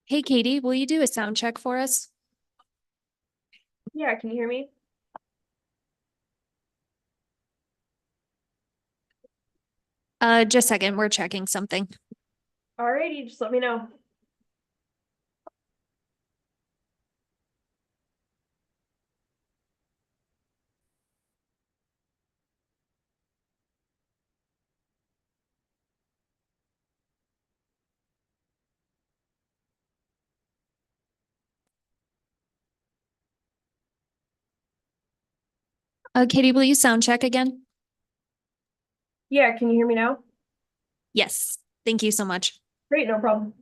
Hey Katie, will you do a sound check for us? Yeah, can you hear me? Just a second, we're checking something. Alrighty, just let me know. Katie, will you sound check again? Yeah, can you hear me now? Yes, thank you so much. Great, no problem.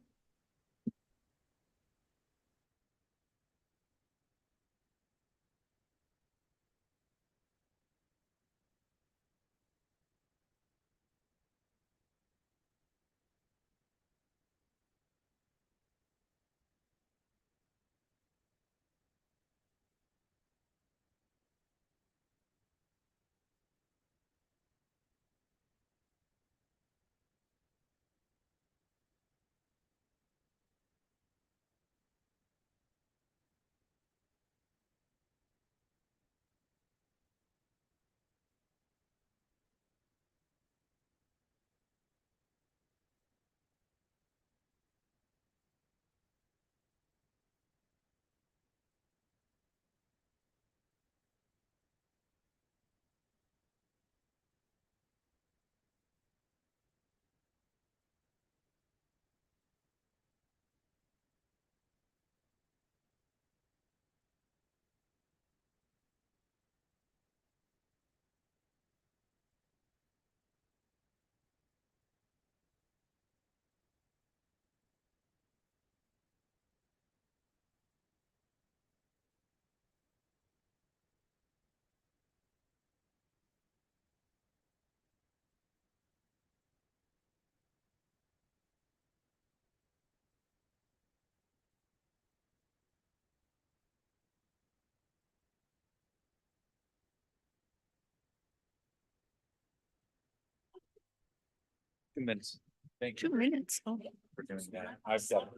Minutes. Thank you 2 minutes. Oh. for doing that. I've got.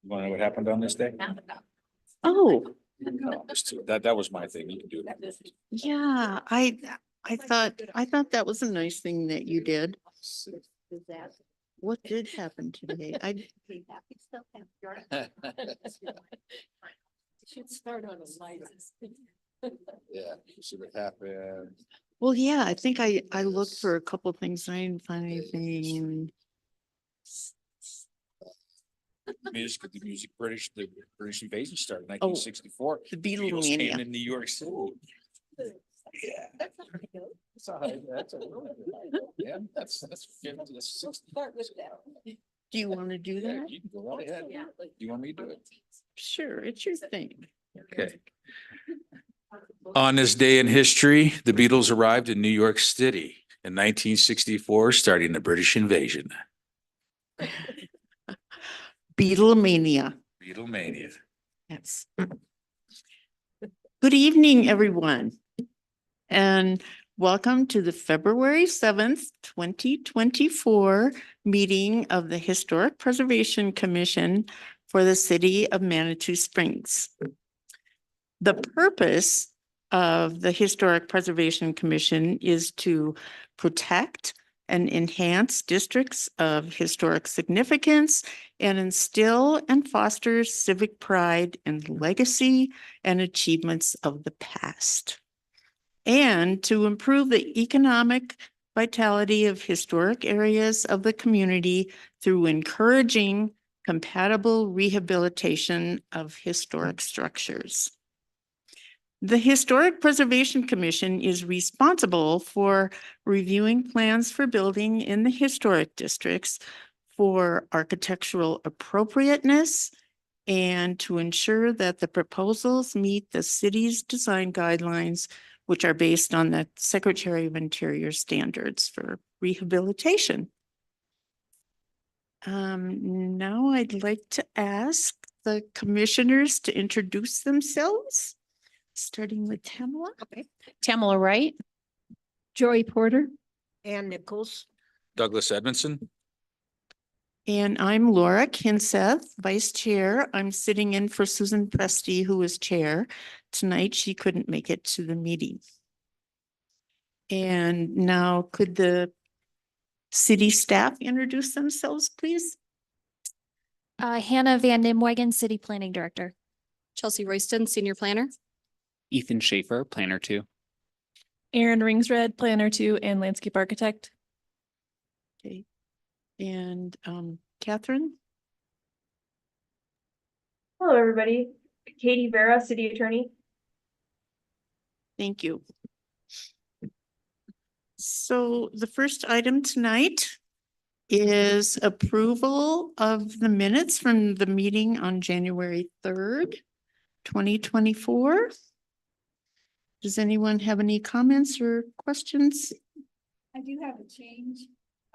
You wanna know what happened on this day? Oh, No, that was my thing. You can do that. yeah, I thought that was a nice thing that you did. What did happen today? Should start on a light. Yeah, see what happened. Well, yeah, I think I looked for a couple things. I didn't find anything. The British invasion started in 1964. The The Beatles Beatlemania. came in New York City. Yeah. That's a really good. Yeah, that's 50, that's 60. Start with that. Do you want to do Yeah, that? you can go right ahead. Do you want me to do it? Sure, it's your thing. Okay. On this day in history, the Beatles arrived in New York City in 1964, starting the British invasion. Beatlemania. Beatlemania. Yes. Good evening, everyone. And welcome to the February 7th, 2024 meeting of the Historic Preservation Commission for the City of Manitou Springs. The purpose of the Historic Preservation Commission is to protect and enhance districts of historic significance and instill and foster civic pride and legacy and achievements of the past, and to improve the economic vitality of historic areas of the community through encouraging compatible rehabilitation of historic structures. The Historic Preservation Commission is responsible for reviewing plans for building in the historic districts for architectural appropriateness and to ensure that the proposals meet the city's design guidelines, which are based on the Secretary of Interior standards for rehabilitation. Now I'd like to ask the commissioners to introduce themselves, starting with Tamala. Tamala Wright. Joy Porter. Ann Nichols. Douglas Edmondson. And I'm Laura Kinseth, Vice Chair. I'm sitting in for Susan Presti, who is Chair. Tonight, she couldn't make it to the meeting. And now could the city staff introduce themselves, please? Hannah Van Nimwegen, City Planning Director. Chelsea Royston, Senior Planner. Ethan Schaefer, Planner 2. Aaron Ringsred, Planner 2 and Landscape Architect. Okay. And Catherine? Hello, everybody. Katie Vera, City Attorney. Thank you. So the first item tonight is approval of the minutes from the meeting on January 3rd, 2024. Does anyone have any comments or questions? I do have a change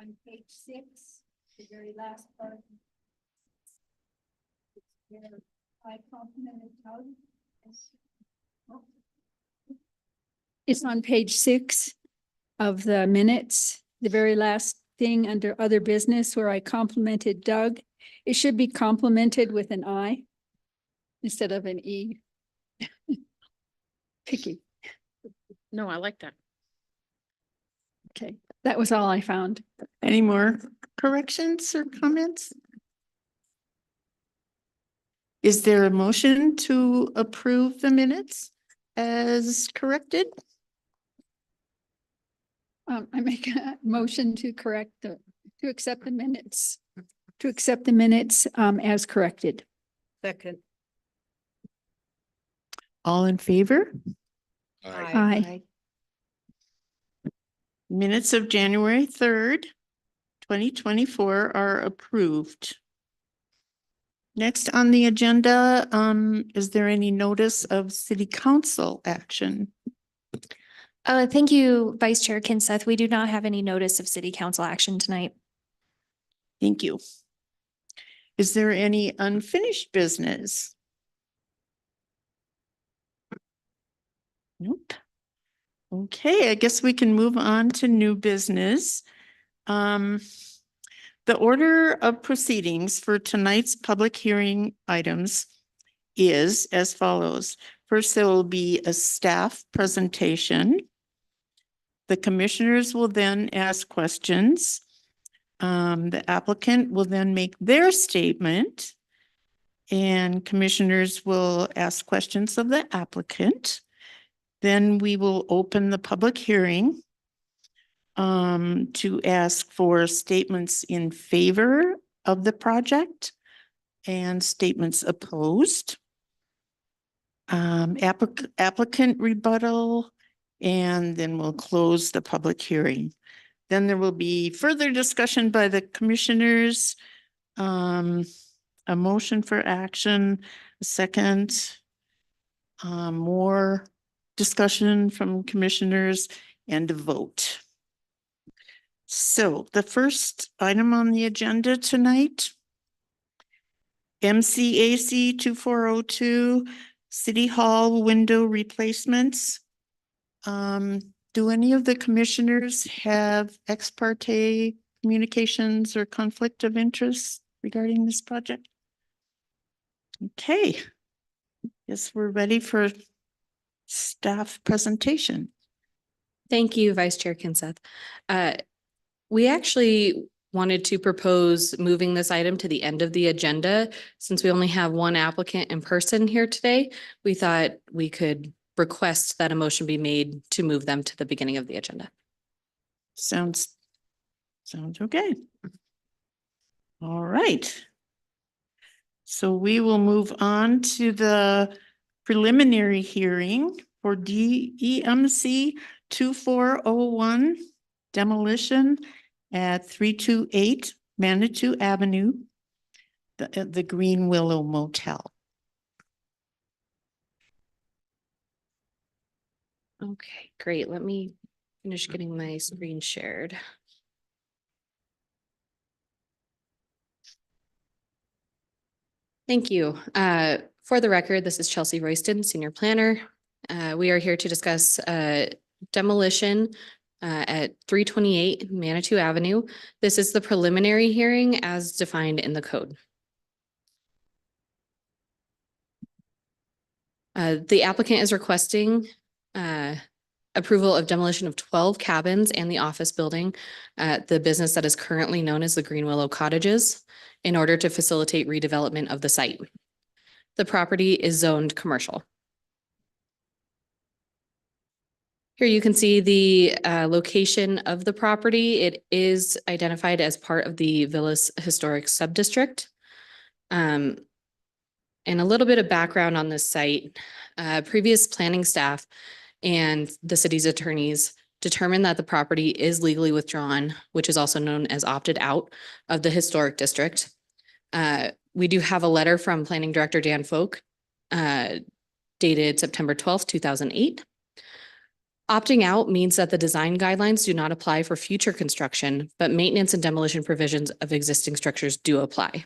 on page 6, the very last part. Where I complimented Doug. It's on page 6 of the minutes, the very last thing under other business where I complimented Doug. It should be complimented with an I instead of an E. Picky. No, I like that. Okay, that was all I found. Any more corrections or comments? Is there a motion to approve the minutes as corrected? I make a motion to accept the minutes, as corrected. Second. All in favor? Aye. Minutes of January 3rd, 2024 are approved. Next on the agenda, is there any notice of city council action? Thank you, Vice Chair Kinseth. We do not have any notice of city council action tonight. Thank you. Is there any unfinished business? Nope. Okay, I guess we can move on to new business. The order of proceedings for tonight's public hearing items is as follows. First, there will be a staff presentation. The commissioners will then ask questions. The applicant will then make their statement, and commissioners will ask questions of the applicant. Then we will open the public hearing to ask for statements in favor of the project and statements opposed. Applicant rebuttal, and then we'll close the public hearing. Then there will be further discussion by the commissioners, a motion for action, a second, more discussion from commissioners, and a vote. So the first item on the agenda tonight, MCAC 2402, City Hall window replacements. Do any of the commissioners have ex parte communications or conflict of interest regarding this project? Okay. Guess we're ready for staff presentation. Thank you, Vice Chair Kinseth. We actually wanted to propose moving this item to the end of the agenda. Since we only have one applicant in person here today, we thought we could request that a motion be made to move them to the beginning of the agenda. Sounds okay. All right. So we will move on to the preliminary hearing for DEMC 2401 demolition at 328 Manitou Avenue, the Green Willow Motel. Okay, great. Let me finish getting my screen shared. Thank you. For the record, this is Chelsea Royston, Senior Planner. We are here to discuss demolition at 328 Manitou Avenue. This is the preliminary hearing as defined in the code. The applicant is requesting approval of demolition of 12 cabins and the office building at the business that is currently known as the Green Willow Cottages in order to facilitate redevelopment of the site. The property is zoned commercial. Here you can see the location of the property. It is identified as part of the Villas Historic Subdistrict. And a little bit of background on this site. Previous planning staff and the city's attorneys determined that the property is legally withdrawn, which is also known as opted out of the historic district. We do have a letter from Planning Director Dan Folk dated September 12th, 2008. Opting out means that the design guidelines do not apply for future construction, but maintenance and demolition provisions of existing structures do apply.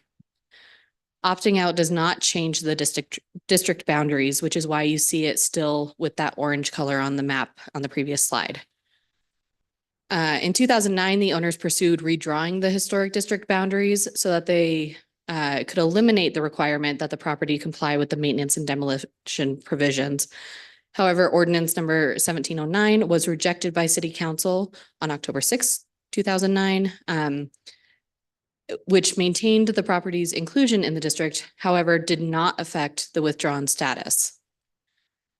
Opting out does not change the district boundaries, which is why you see it still with that orange color on the map on the previous slide. In 2009, the owners pursued redrawing the historic district boundaries so that they could eliminate the requirement that the property comply with the maintenance and demolition provisions. However, ordinance number 1709 was rejected by City Council on October 6th, 2009. Which maintained the property's inclusion in the district, however, did not affect the withdrawn status.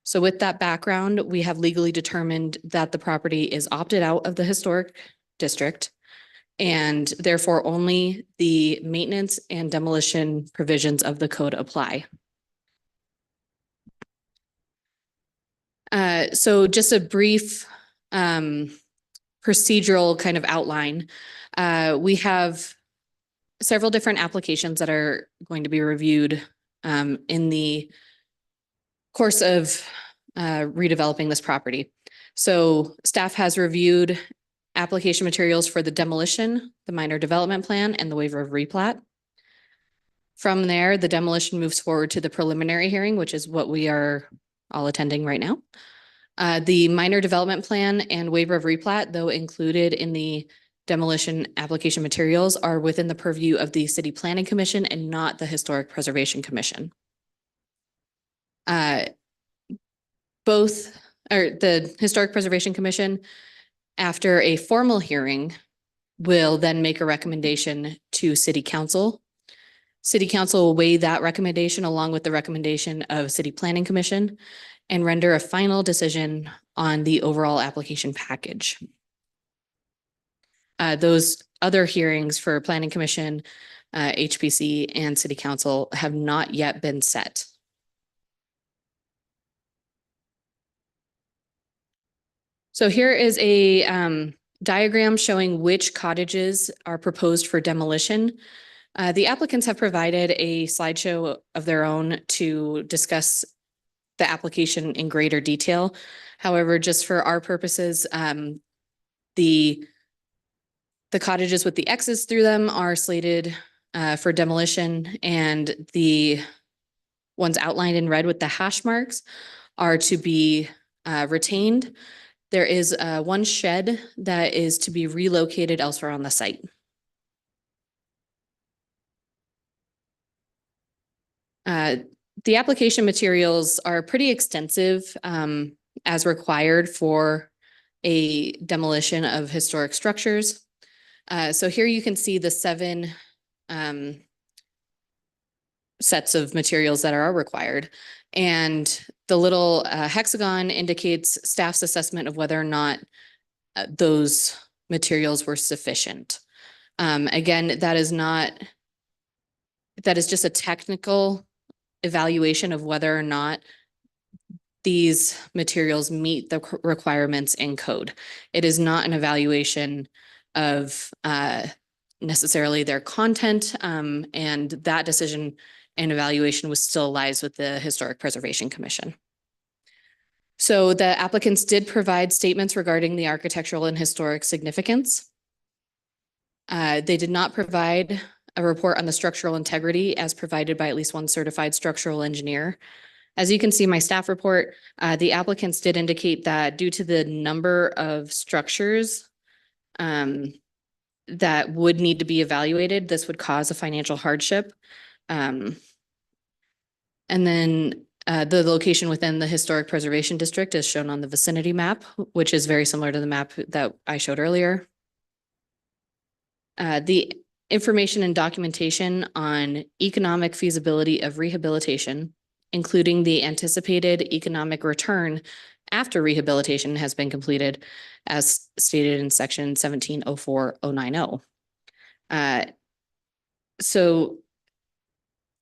So with that background, we have legally determined that the property is opted out of the historic district, and therefore only the maintenance and demolition provisions of the code apply. So just a brief procedural kind of outline. We have several different applications that are going to be reviewed in the course of redeveloping this property. So staff has reviewed application materials for the demolition, the minor development plan, and the waiver of replat. From there, the demolition moves forward to the preliminary hearing, which is what we are all attending right now. The minor development plan and waiver of replat, though included in the demolition application materials, are within the purview of the City Planning Commission and not the Historic Preservation Commission. The Historic Preservation Commission, after a formal hearing, will then make a recommendation to City Council. City Council will weigh that recommendation along with the recommendation of City Planning Commission and render a final decision on the overall application package. Those other hearings for Planning Commission, HPC, and City Council have not yet been set. So here is a diagram showing which cottages are proposed for demolition. The applicants have provided a slideshow of their own to discuss the application in greater detail. However, just for our purposes, the cottages with the X's through them are slated for demolition, and the ones outlined in red with the hash marks are to be retained. There is one shed that is to be relocated elsewhere on the site. The application materials are pretty extensive as required for a demolition of historic structures. So here you can see the 7 sets of materials that are required. And the little hexagon indicates staff's assessment of whether or not those materials were sufficient. Again, that is just a technical evaluation of whether or not these materials meet the requirements in code. It is not an evaluation of necessarily their content, and that decision and evaluation still lies with the Historic Preservation Commission. So the applicants did provide statements regarding the architectural and historic significance. They did not provide a report on the structural integrity as provided by at least one certified structural engineer. As you can see, my staff report, the applicants did indicate that due to the number of structures that would need to be evaluated, this would cause a financial hardship. And then the location within the historic preservation district is shown on the vicinity map, which is very similar to the map that I showed earlier. The information and documentation on economic feasibility of rehabilitation, including the anticipated economic return after rehabilitation has been completed, as stated in section 1704-090. So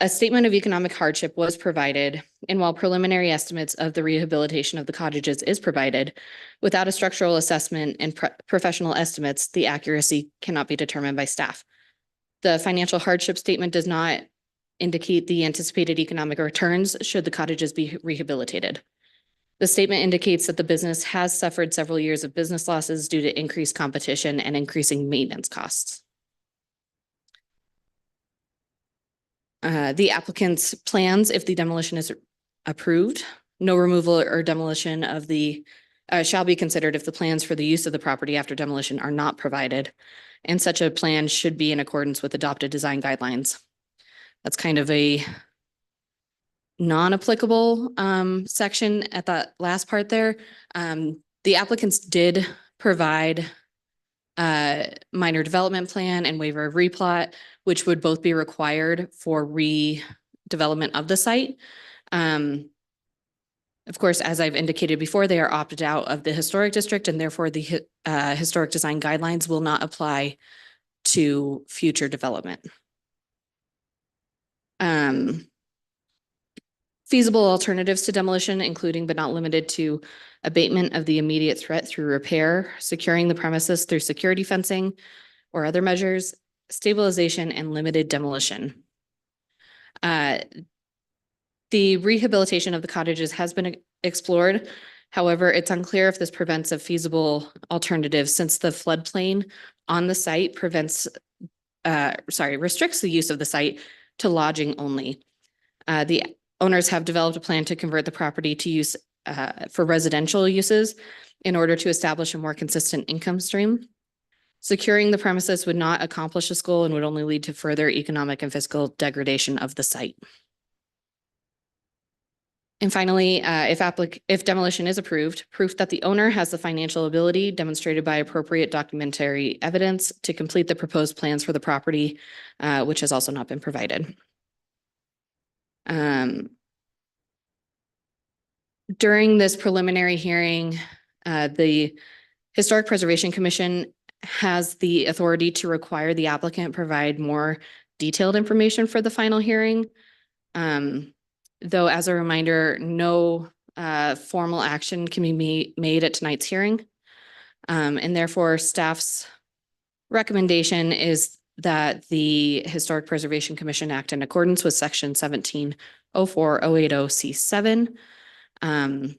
a statement of economic hardship was provided, and while preliminary estimates of the rehabilitation of the cottages is provided, without a structural assessment and professional estimates, the accuracy cannot be determined by staff. The financial hardship statement does not indicate the anticipated economic returns should the cottages be rehabilitated. The statement indicates that the business has suffered several years of business losses due to increased competition and increasing maintenance costs. The applicant's plans, if the demolition is approved, no removal or demolition of the shall be considered if the plans for the use of the property after demolition are not provided. And such a plan should be in accordance with adopted design guidelines. That's kind of a non-applicable section at that last part there. The applicants did provide minor development plan and waiver of replot, which would both be required for redevelopment of the site. Of course, as I've indicated before, they are opted out of the historic district, and therefore the historic design guidelines will not apply to future development. Feasible alternatives to demolition, including but not limited to abatement of the immediate threat through repair, securing the premises through security fencing or other measures, stabilization, and limited demolition. The rehabilitation of the cottages has been explored. However, it's unclear if this prevents a feasible alternative since the floodplain on the site restricts the use of the site to lodging only. The owners have developed a plan to convert the property to use for residential uses in order to establish a more consistent income stream. Securing the premises would not accomplish this goal and would only lead to further economic and physical degradation of the site. And finally, if demolition is approved, proof that the owner has the financial ability demonstrated by appropriate documentary evidence to complete the proposed plans for the property, which has also not been provided. During this preliminary hearing, the Historic Preservation Commission has the authority to require the applicant provide more detailed information for the final hearing. Though, as a reminder, no formal action can be made at tonight's hearing. And therefore, staff's recommendation is that the Historic Preservation Commission act in accordance with section 1704-080C7 and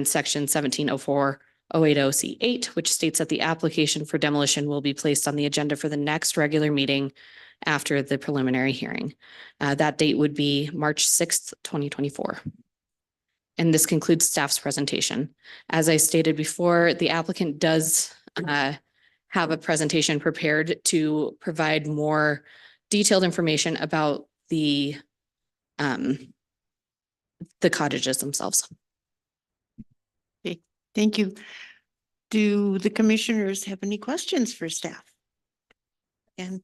section 1704-080C8, which states that the application for demolition will be placed on the agenda for the next regular meeting after the preliminary hearing. That date would be March 6th, 2024. And this concludes staff's presentation. As I stated before, the applicant does have a presentation prepared to provide more detailed information about the cottages themselves. Okay, thank you. Do the commissioners have any questions for staff? And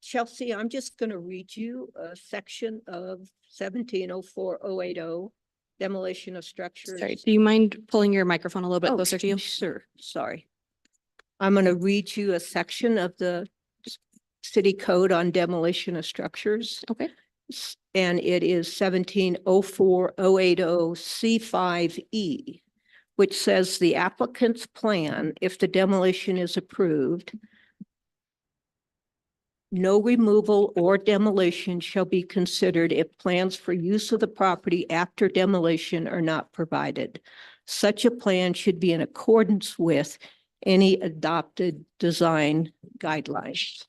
Chelsea, I'm just going to read you a section of 1704-080, demolition of structures. Sorry, do you mind pulling your microphone a little bit closer to you? Sure, sorry. I'm going to read you a section of the city code on demolition of structures. Okay. And it is 1704-080C5E, which says the applicant's plan, if the demolition is approved, no removal or demolition shall be considered if plans for use of the property after demolition are not provided. Such a plan should be in accordance with any adopted design guidelines,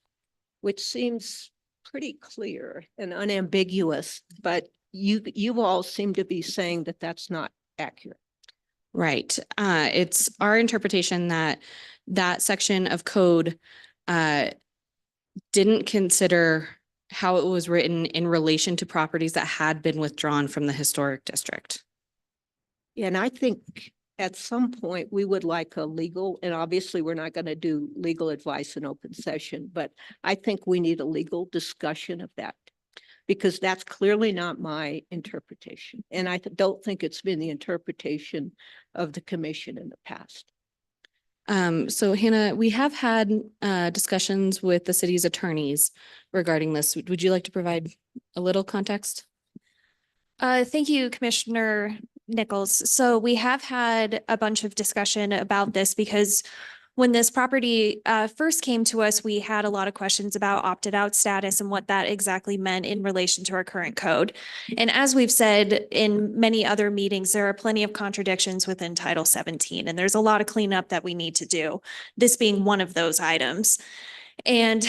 which seems pretty clear and unambiguous, but you all seem to be saying that that's not accurate. Right. It's our interpretation that that section of code didn't consider how it was written in relation to properties that had been withdrawn from the historic district. And I think at some point we would like a legal, and obviously we're not going to do legal advice in open session, but I think we need a legal discussion of that because that's clearly not my interpretation. And I don't think it's been the interpretation of the commission in the past. So Hannah, we have had discussions with the city's attorneys regarding this. Would you like to provide a little context? Thank you, Commissioner Nichols. So we have had a bunch of discussion about this because when this property first came to us, we had a lot of questions about opted out status and what that exactly meant in relation to our current code. And as we've said in many other meetings, there are plenty of contradictions within Title 17, and there's a lot of cleanup that we need to do, this being one of those items. And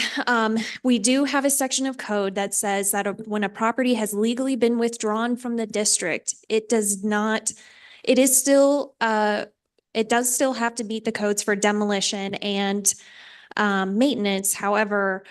we do have a section of code that says that when a property has legally been withdrawn from the district, it does not, it is still, it does still have to meet the codes for demolition and maintenance. However,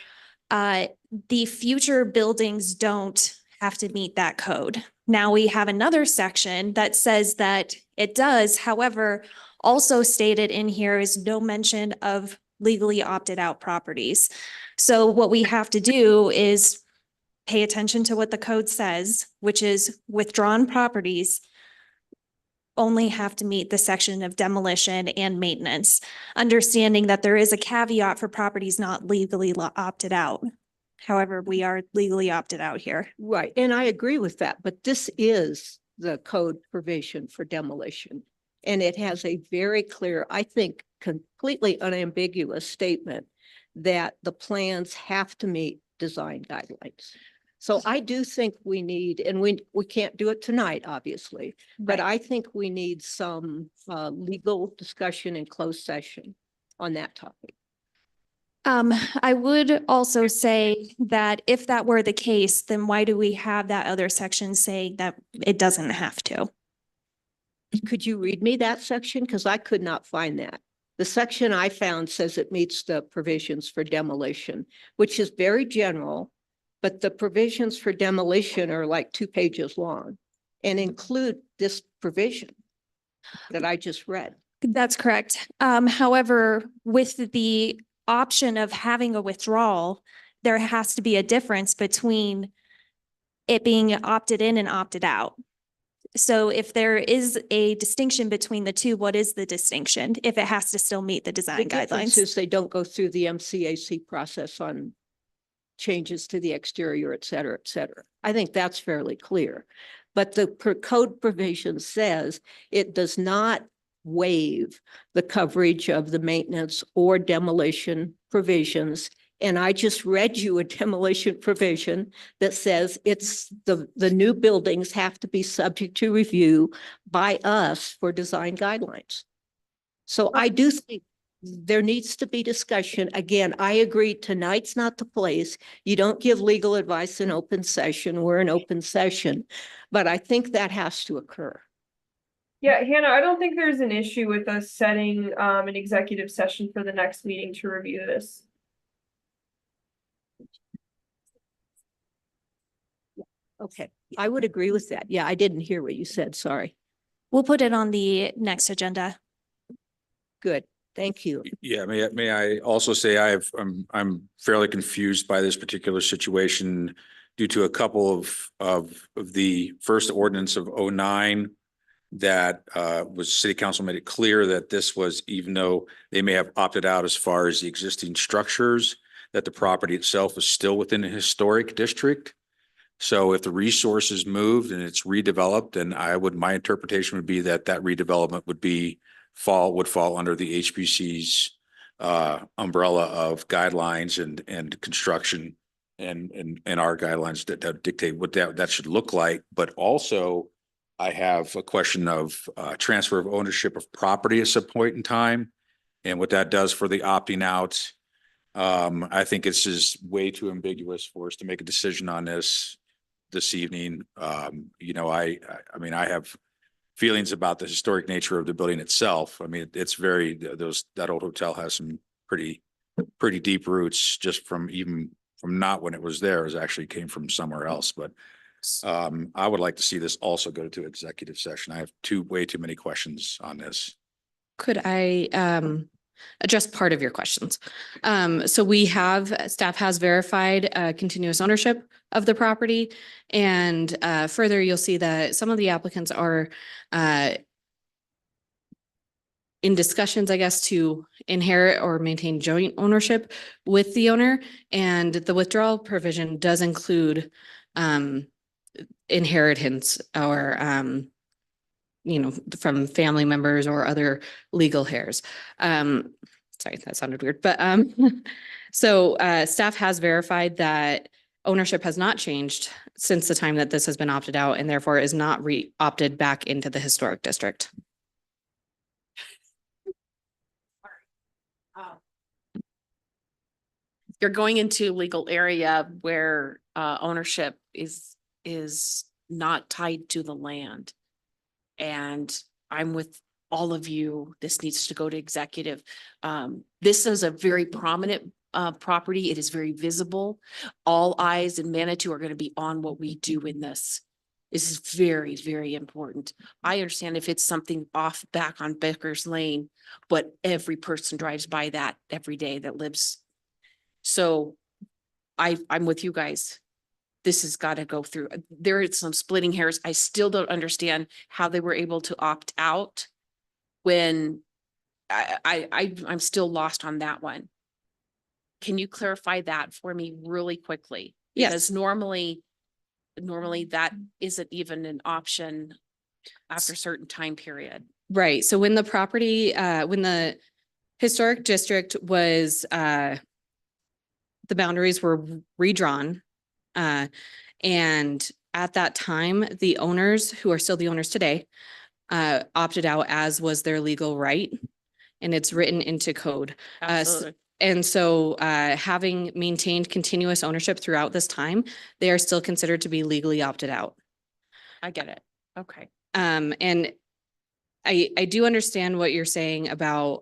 the future buildings don't have to meet that code. Now we have another section that says that it does. However, also stated in here is no mention of legally opted out properties. So what we have to do is pay attention to what the code says, which is withdrawn properties only have to meet the section of demolition and maintenance, understanding that there is a caveat for properties not legally opted out. However, we are legally opted out here. Right. And I agree with that, but this is the code provision for demolition. And it has a very clear, I think, completely unambiguous statement that the plans have to meet design guidelines. So I do think we need, and we can't do it tonight, obviously, but I think we need some legal discussion in closed session on that topic. I would also say that if that were the case, then why do we have that other section saying that it doesn't have to? Could you read me that section? Because I could not find that. The section I found says it meets the provisions for demolition, which is very general, but the provisions for demolition are like 2 pages long and include this provision that I just read. That's correct. However, with the option of having a withdrawal, there has to be a difference between it being opted in and opted out. So if there is a distinction between the two, what is the distinction? If it has to still meet the design The difference guidelines? is they don't go through the MCAC process on changes to the exterior, et cetera, et cetera. I think that's fairly clear. But the code provision says it does not waive the coverage of the maintenance or demolition provisions. And I just read you a demolition provision that says it's the new buildings have to be subject to review by us for design guidelines. So I do think there needs to be discussion. Again, I agree tonight's not the place. You don't give legal advice in open session. We're in open session, but I think that has to occur. Yeah, Hannah, I don't think there's an issue with us setting an executive session for the next meeting to review this. Okay, I would agree with that. Yeah, I didn't hear what you said. Sorry. We'll put it on the next agenda. Good. Thank you. Yeah, may I also say I'm fairly confused by this particular situation due to a couple of the first ordinance of 09 that was city council made it clear that this was, even though they may have opted out as far as the existing structures, that the property itself is still within a historic district. So if the resource is moved and it's redeveloped, then my interpretation would be that redevelopment would fall under the HPC's umbrella of guidelines and construction and our guidelines that dictate what that should look like. But also I have a question of transfer of ownership of property at some point in time and what that does for the opting out I think it's just way too ambiguous for us to make a decision on this evening. You know, I mean, I have feelings about the historic nature of the building itself. I mean, it's very, that old hotel has some pretty deep roots just from not when it was there, it actually came from somewhere else. But I would like to see this also go to executive session. I have way too many questions on this. Could I address part of your questions? So staff has verified continuous ownership of the property. And further, you'll see that some of the applicants are in discussions, I guess, to inherit or maintain joint ownership with the owner. And the withdrawal provision does include inheritance or from family members or other legal heirs. Sorry, that sounded weird, but so staff has verified that ownership has not changed since the time that this has been opted out, and therefore is not opted back into the historic district. You're going into legal area where ownership is not tied to the land. And I'm with all of you. This needs to go to executive. This is a very prominent property. It is very visible. All eyes in Manitou are going to be on what we do in this. This is very, very important. I understand if it's something off back on Becker's Lane, but every person drives by that every day that lives. So I'm with you guys. This has got to go through. There is some splitting hairs. I still don't understand how they were able to opt out when I'm still lost on that one. Can you clarify that for me really quickly? Yes. Because normally that isn't even an option after a certain time period. Right. So when the property, when the historic district was, the boundaries were redrawn, and at that time, the owners, who are still the owners today, opted out, as was their legal right. And it's written into code. Absolutely. And so having maintained continuous ownership throughout this time, they are still considered to be legally opted out. I get it. Okay. And I do understand what you're saying about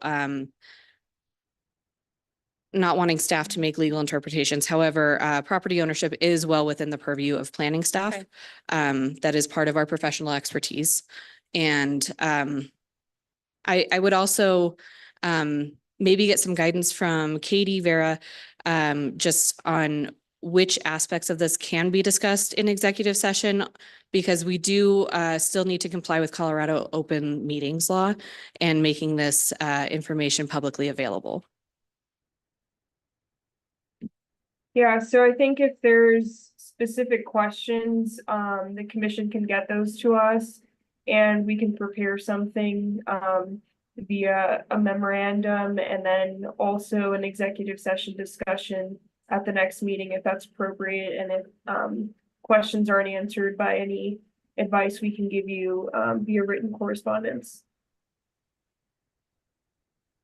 not wanting staff to make legal interpretations. However, property ownership is well within the purview of planning staff. Okay. That is part of our professional expertise. And I would also maybe get some guidance from Katie, Vera, just on which aspects of this can be discussed in executive session, because we do still need to comply with Colorado open meetings law and making this information publicly available. Yeah, so I think if there's specific questions, the commission can get those to us. And we can prepare something via a memorandum, and then also an executive session discussion at the next meeting if that's appropriate. And if questions aren't answered by any advice, we can give you via written correspondence.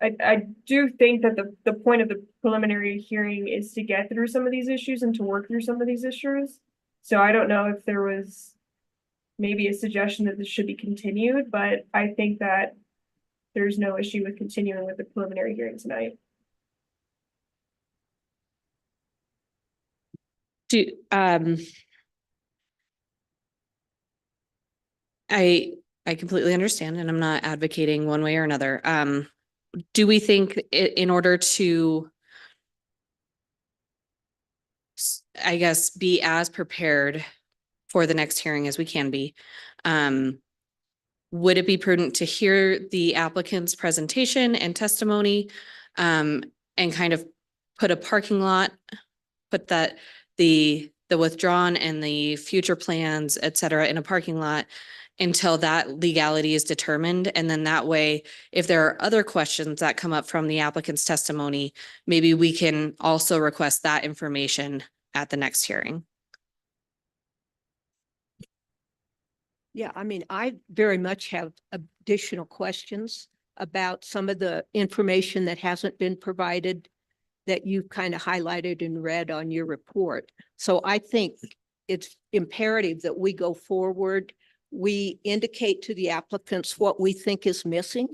I do think that the point of the preliminary hearing is to get through some of these issues and to work through some of these issues. So I don't know if there was maybe a suggestion that this should be continued, but I think that there's no issue with continuing with the preliminary hearing tonight. I completely understand, and I'm not advocating one way or another. Do we think in order to, I guess, be as prepared for the next hearing as we can be, would it be prudent to hear the applicant's presentation and testimony, and kind of put a parking lot, put that the withdrawn and the future plans, et cetera, in a parking lot until that legality is determined? And then that way, if there are other questions that come up from the applicant's testimony, maybe we can also request that information at the next hearing. Yeah, I mean, I very much have additional questions about some of the information that hasn't been provided that you've kind of highlighted in red on your report. So I think it's imperative that we go forward. We indicate to the applicants what we think is missing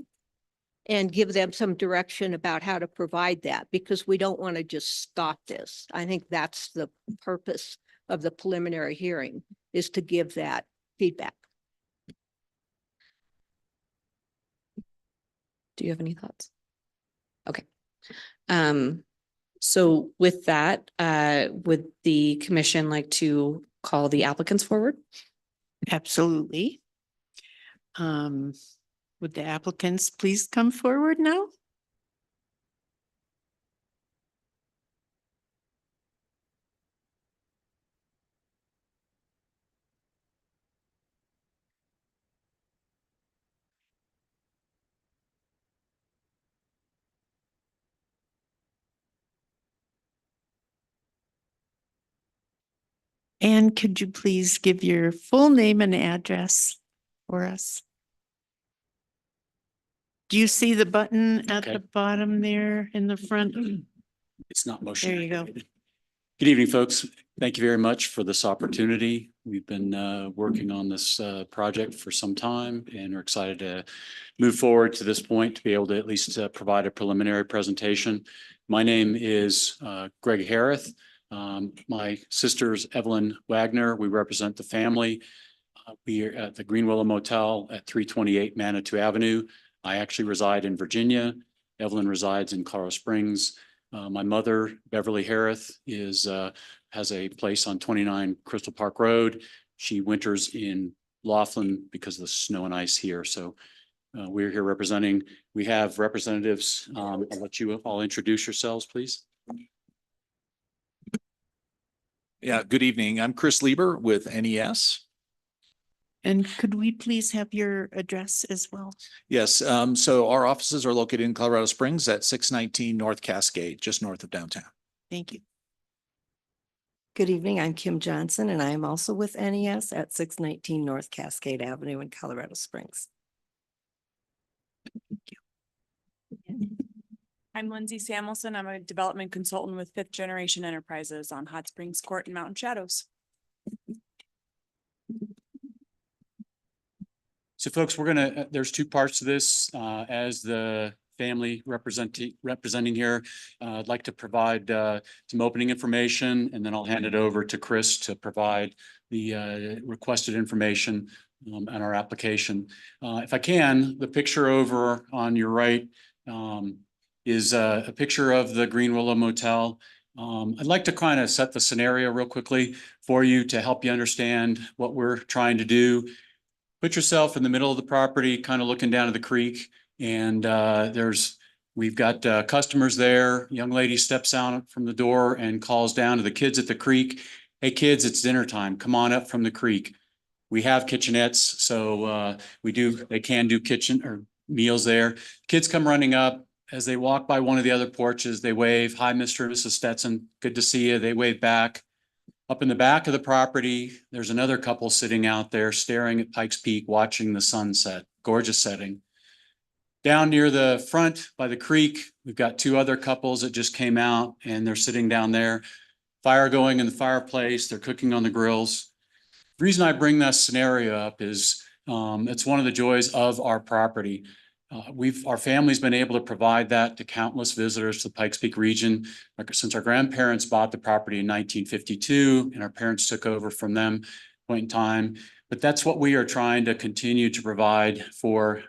and give them some direction about how to provide that, because we don't want to just stop this. I think that's the purpose of the preliminary hearing, is to give that feedback. Do you have any thoughts? Okay. So with that, would the commission like to call the applicants forward? Absolutely. Would the applicants please come forward now? And could you please give your full name and address for us? Do you see the button at Okay. the bottom there in the front? It's not motion. There you go. activated. Good evening, folks. Thank you very much for this opportunity. We've been working on this project for some time, and we're excited to move forward to this point to be able to at least provide a preliminary presentation. My name is Greg Harris. My sister's Evelyn Wagner. We represent the family. We are at the Green Willow Motel at 328 Manitou Avenue. I actually reside in Virginia. Evelyn resides in Colorado Springs. My mother, Beverly Harris, has a place on 29 Crystal Park Road. She winters in Laughlin because of the snow and ice here. So we're here representing. We have representatives. I'll let you all introduce yourselves, please. Yeah, good evening. I'm Chris Lieber with NES. And could we please have your address as well? Yes, so our offices are located in Colorado Springs at 619 North Cascade, just north of downtown. Thank you. Good evening, I'm Kim Johnson, and I am also with NES at 619 North Cascade Avenue in Colorado Springs. I'm Lindsay Samuelson. I'm a development consultant with Fifth Generation Enterprises on Hot Springs Court in Mountain Shadows. So folks, there's two parts to this. As the family representing here, I'd like to provide some opening information, and then I'll hand it over to Chris to provide the requested information on our application. If I can, the picture over on your right is a picture of the Green Willow Motel. I'd like to kind of set the scenario real quickly for you to help you understand what we're trying to do. Put yourself in the middle of the property, kind of looking down to the creek, and we've got customers there. Young lady steps out from the door and calls down to the kids at the creek. Hey kids, it's dinner time. Come on up from the creek. We have kitchenettes, so they can do kitchen or meals there. Kids come running up. As they walk by one of the other porches, they wave, "Hi, Mr. and Mrs. Stetson. Good to see you." They wave back. Up in the back of the property, there's another couple sitting out there staring at Pikes Peak, watching the sunset. Gorgeous setting. Down near the front by the creek, we've got two other couples that just came out, and they're sitting down there. Fire going in the fireplace. They're cooking on the grills. The reason I bring that scenario up is it's one of the joys of our property. Our family's been able to provide that to countless visitors to the Pikes Peak region. Since our grandparents bought the property in 1952 and our parents took over from them point in time. But that's what we are trying to continue to provide for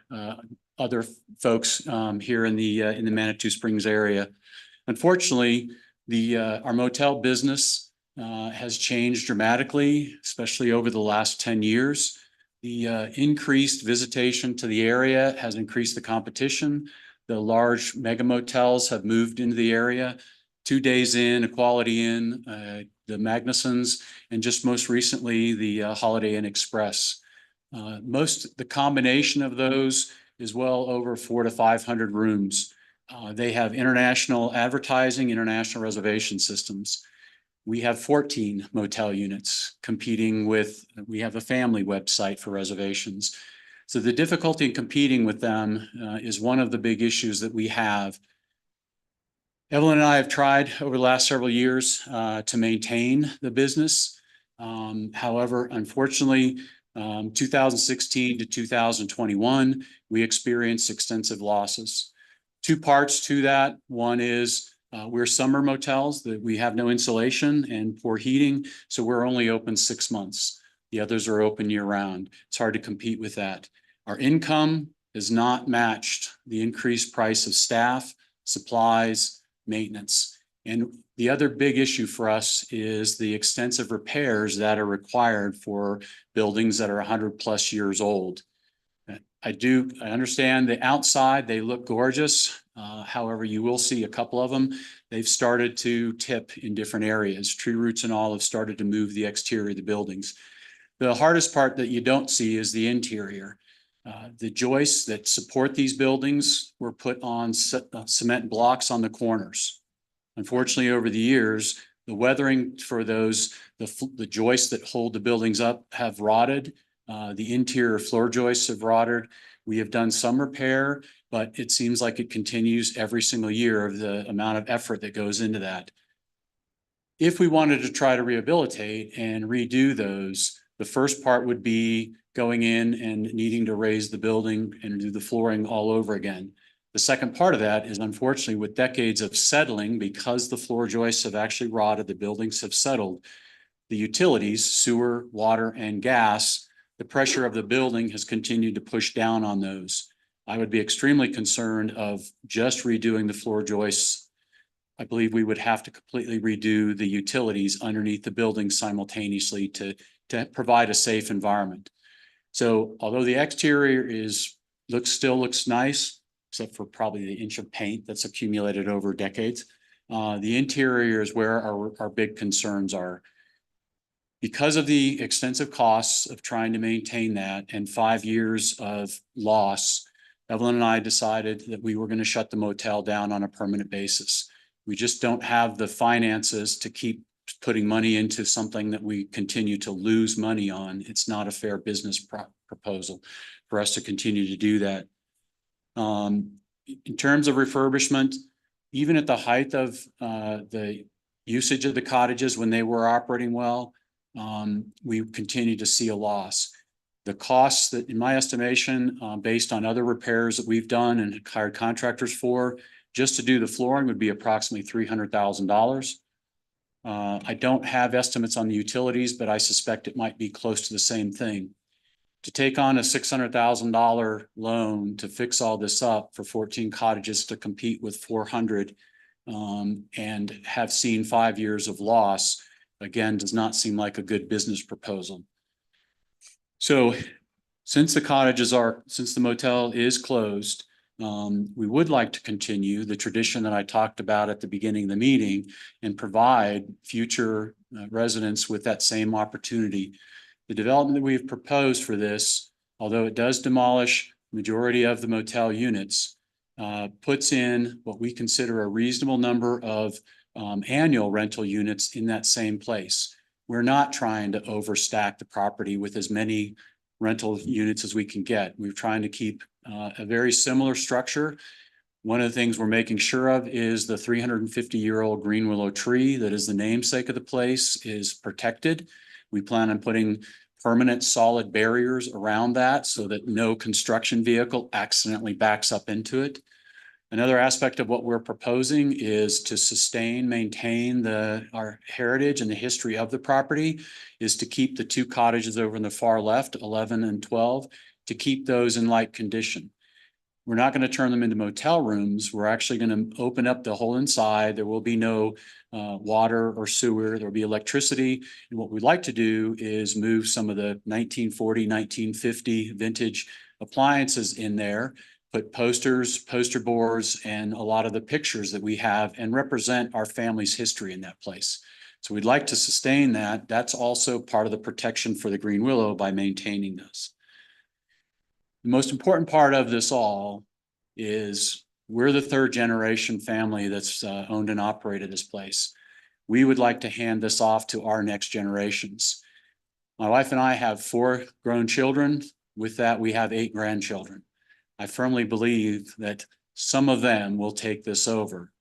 other folks here in the Manitou Springs area. Unfortunately, our motel business has changed dramatically, especially over the last 10 years. The increased visitation to the area has increased the competition. The large mega motels have moved into the area. 2 Days Inn, Equality Inn, the Magnusons, and just most recently, the Holiday Inn Express. The combination of those is well over 400 to 500 rooms. They have international advertising, international reservation systems. We have 14 motel units competing with, we have a family website for reservations. So the difficulty in competing with them is one of the big issues that we have. Evelyn and I have tried over the last several years to maintain the business. However, unfortunately, 2016 to 2021, we experienced extensive losses. Two parts to that. One is we're summer motels that we have no insulation and poor heating, so we're only open 6 months. The others are open year round. It's hard to compete with that. Our income has not matched the increased price of staff, supplies, maintenance. And the other big issue for us is the extensive repairs that are required for buildings that are 100+ years old. I understand the outside, they look gorgeous. However, you will see a couple of them. They've started to tip in different areas. Tree roots and all have started to move the exterior of the buildings. The hardest part that you don't see is the interior. The joists that support these buildings were put on cement blocks on the corners. Unfortunately, over the years, the weathering for those, the joists that hold the buildings up have rotted. The interior floor joists have rotted. We have done some repair, but it seems like it continues every single year of the amount of effort that goes into that. If we wanted to try to rehabilitate and redo those, the first part would be going in and needing to raise the building and do the flooring all over again. The second part of that is, unfortunately, with decades of settling, because the floor joists have actually rotted, the buildings have settled, the utilities, sewer, water, and gas, the pressure of the building has continued to push down on those. I would be extremely concerned of just redoing the floor joists. I believe we would have to completely redo the utilities underneath the building simultaneously to provide a safe environment. So although the exterior still looks nice, except for probably the inch of paint that's accumulated over decades, the interior is where our big concerns are. Because of the extensive costs of trying to maintain that and 5 years of loss, Evelyn and I decided that we were going to shut the motel down on a permanent basis. We just don't have the finances to keep putting money into something that we continue to lose money on. It's not a fair business proposal for us to continue to do that. In terms of refurbishment, even at the height of the usage of the cottages when they were operating well, we continue to see a loss. The costs that, in my estimation, based on other repairs that we've done and hired contractors for, just to do the flooring would be approximately $300,000. I don't have estimates on the utilities, but I suspect it might be close to the same thing. To take on a $600,000 loan to fix all this up for 14 cottages to compete with 400 and have seen 5 years of loss, again, does not seem like a good business proposal. So since the motel is closed, we would like to continue the tradition that I talked about at the beginning of the meeting and provide future residents with that same opportunity. The development that we have proposed for this, although it does demolish majority of the motel units, puts in what we consider a reasonable number of annual rental units in that same place. We're not trying to overstack the property with as many rental units as we can get. We're trying to keep a very similar structure. One of the things we're making sure of is the 350-year-old green willow tree that is the namesake of the place is protected. We plan on putting permanent solid barriers around that so that no construction vehicle accidentally backs up into it. Another aspect of what we're proposing is to maintain our heritage and the history of the property, is to keep the 2 cottages over in the far left, 11 and 12, to keep those in like condition. We're not going to turn them into motel rooms. We're actually going to open up the whole inside. There will be no water or sewer. There'll be electricity. And what we'd like to do is move some of the 1940, 1950 vintage appliances in there, put posters, poster boards, and a lot of the pictures that we have and represent our family's history in that place. So we'd like to sustain that. That's also part of the protection for the green willow by maintaining those. The most important part of this all is we're the 3rd generation family that's owned and operated this place. We would like to hand this off to our next generations. My wife and I have 4 grown children. With that, we have 8 grandchildren. I firmly believe that some of them will take this over.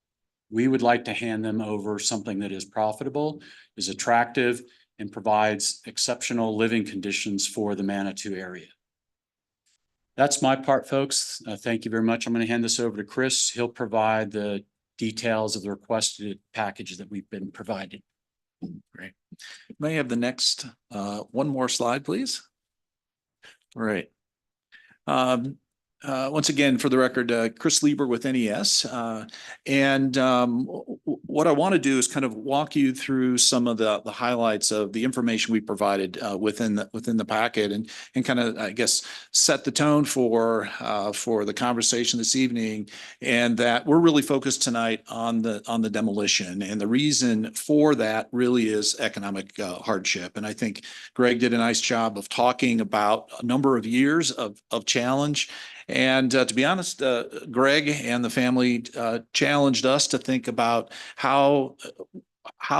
We would like to hand them over something that is profitable, is attractive, and provides exceptional living conditions for the Manitou area. That's my part, folks. Thank you very much. I'm going to hand this over to Chris. He'll provide the details of the requested package that we've been provided. Great. May I have the next, one more slide, please? All right. Once again, for the record, Chris Lieber with NES. What I want to do is kind of walk you through some of the highlights of the information we provided within the packet and kind of, I guess, set the tone for the conversation this evening. And that we're really focused tonight on the demolition. And the reason for that really is economic hardship. And I think Greg did a nice job of talking about a number of years of challenge. And to be honest, Greg and the family challenged us to think about how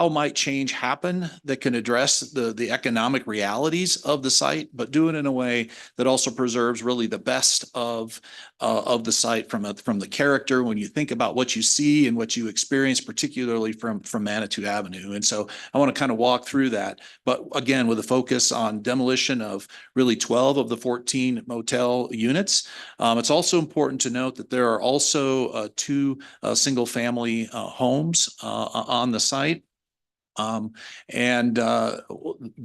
might change happen that can address the economic realities of the site, but do it in a way that also preserves really the best of the site from the character when you think about what you see and what you experience, particularly from Manitou Avenue. And so I want to kind of walk through that, but again, with a focus on demolition of really 12 of the 14 motel units. It's also important to note that there are also two single family homes on the site.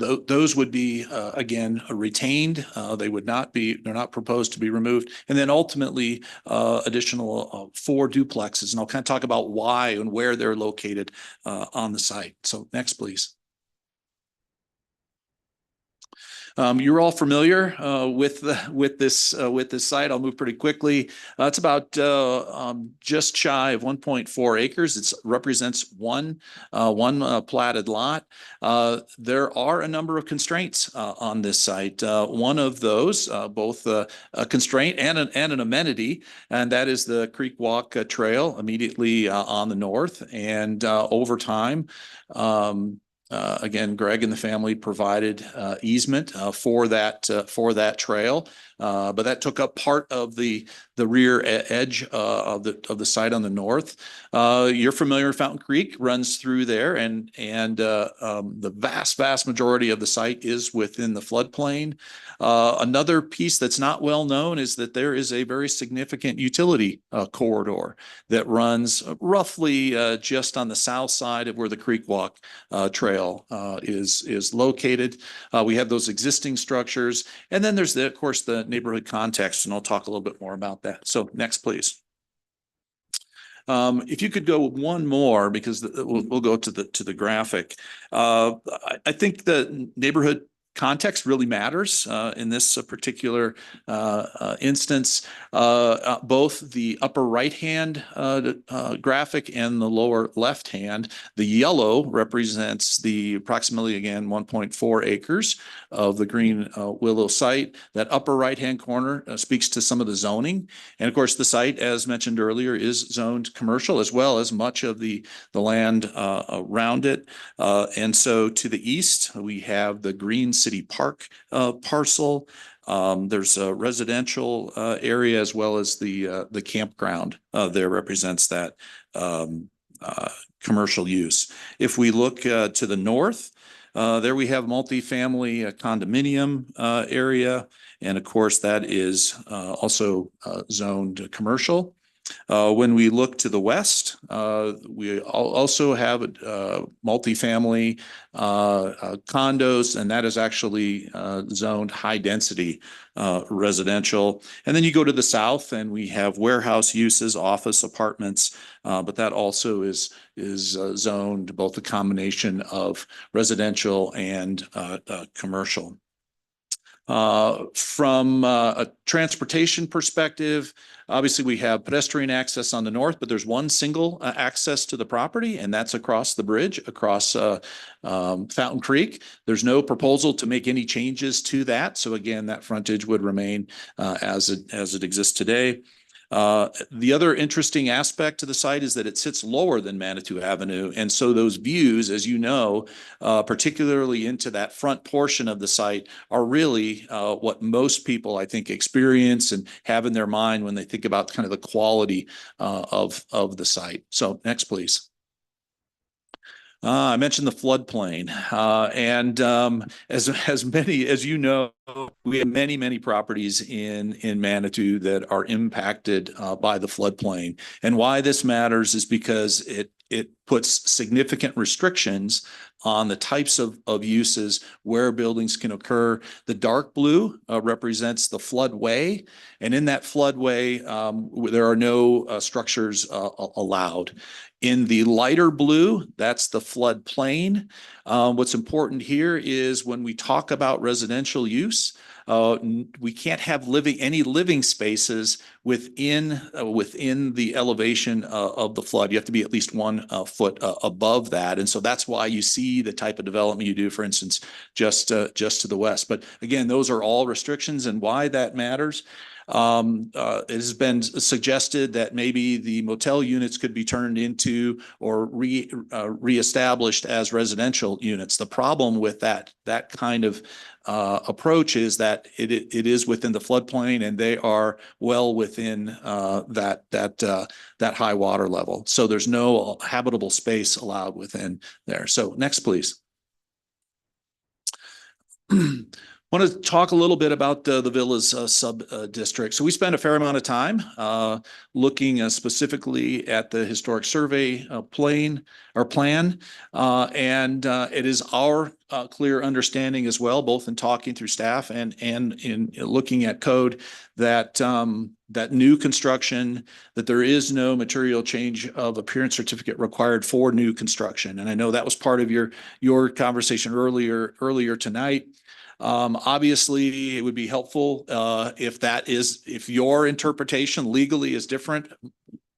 Those would be, again, retained. They're not proposed to be removed. And then ultimately, additional 4 duplexes. And I'll kind of talk about why and where they're located on the site. So next, please. You're all familiar with this site. I'll move pretty quickly. It's about just shy of 1.4 acres. It represents one platted lot. There are a number of constraints on this site. One of those, both a constraint and an amenity, and that is the Creek Walk Trail immediately on the north. And over time, again, Greg and the family provided easement for that trail, but that took up part of the rear edge of the site on the north. You're familiar, Fountain Creek runs through there, and the vast majority of the site is within the floodplain. Another piece that's not well known is that there is a very significant utility corridor that runs roughly just on the south side of where the Creek Walk Trail is located. We have those existing structures, and then there's of course the neighborhood context, and I'll talk a little bit more about that. So next, please. If you could go one more, because we'll go to the graphic. I think the neighborhood context really matters in this particular instance. Both the upper right hand graphic and the lower left hand, the yellow represents the approximately, again, 1.4 acres of the Green Willow site. That upper right hand corner speaks to some of the zoning. And of course, the site, as mentioned earlier, is zoned commercial, as well as much of the land around it. And so to the east, we have the Green City Park parcel. There's a residential area, as well as the campground there represents that commercial use. If we look to the north, there we have multifamily condominium area. And of course, that is also zoned commercial. When we look to the west, we also have multifamily condos, and that is actually zoned high density residential. And then you go to the south, and we have warehouse uses, office apartments, but that also is zoned both a combination of residential and commercial. From a transportation perspective, obviously we have pedestrian access on the north, but there's one single access to the property, and that's across the bridge, across Fountain Creek. There's no proposal to make any changes to that. So again, that frontage would remain as it exists today. The other interesting aspect to the site is that it sits lower than Manitou Avenue. And so those views, as you know, particularly into that front portion of the site, are really what most people, I think, experience and have in their mind when they think about kind of the quality of the site. So next, please. I mentioned the floodplain, and as many as you know, we have many properties in Manitou that are impacted by the floodplain. And why this matters is because it puts significant restrictions on the types of uses where buildings can occur. The dark blue represents the floodway, and in that floodway, there are no structures allowed. In the lighter blue, that's the floodplain. What's important here is when we talk about residential use, we can't have any living spaces within the elevation of the flood. You have to be at least 1 foot above that, and so that's why you see the type of development you do, for instance, just to the west. But again, those are all restrictions, and why that matters. It has been suggested that maybe the motel units could be turned into or reestablished as residential units. The problem with that kind of approach is that it is within the floodplain, and they are well within that high water level. So there's no habitable space allowed within there. So next, please. Want to talk a little bit about the Villas sub-district. So we spent a fair amount of time looking specifically at the historic survey plan, and it is our clear understanding as well, both in talking through staff and in looking at code, that that new construction, that there is no material change of appearance certificate required for new construction. And I know that was part of your conversation earlier tonight. Obviously, it would be helpful if your interpretation legally is different.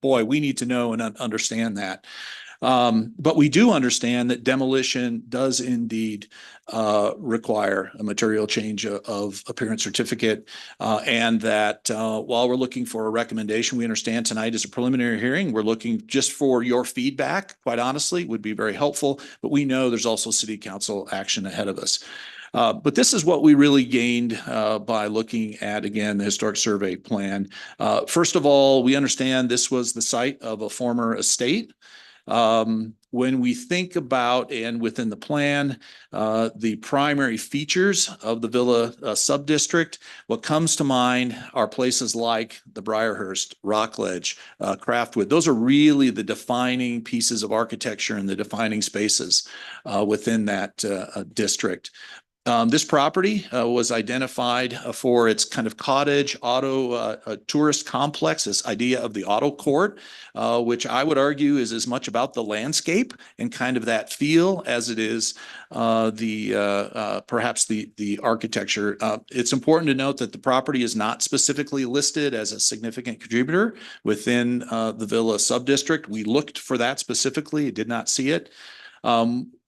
Boy, we need to know and understand that. But we do understand that demolition does indeed require a material change of appearance certificate, and that while we're looking for a recommendation, we understand tonight is a preliminary hearing. We're looking just for your feedback, quite honestly, would be very helpful. But we know there's also city council action ahead of us. But this is what we really gained by looking at, again, the historic survey plan. First of all, we understand this was the site of a former estate. When we think about and within the plan, the primary features of the Villa sub-district, what comes to mind are places like the Briarhurst, Rockledge, Craftwood. Those are really the defining pieces of architecture and the defining spaces within that district. This property was identified for its kind of cottage auto tourist complex, this idea of the auto court, which I would argue is as much about the landscape and kind of that feel as it is perhaps the architecture. It's important to note that the property is not specifically listed as a significant contributor within the Villa subdistrict. We looked for that specifically, did not see it.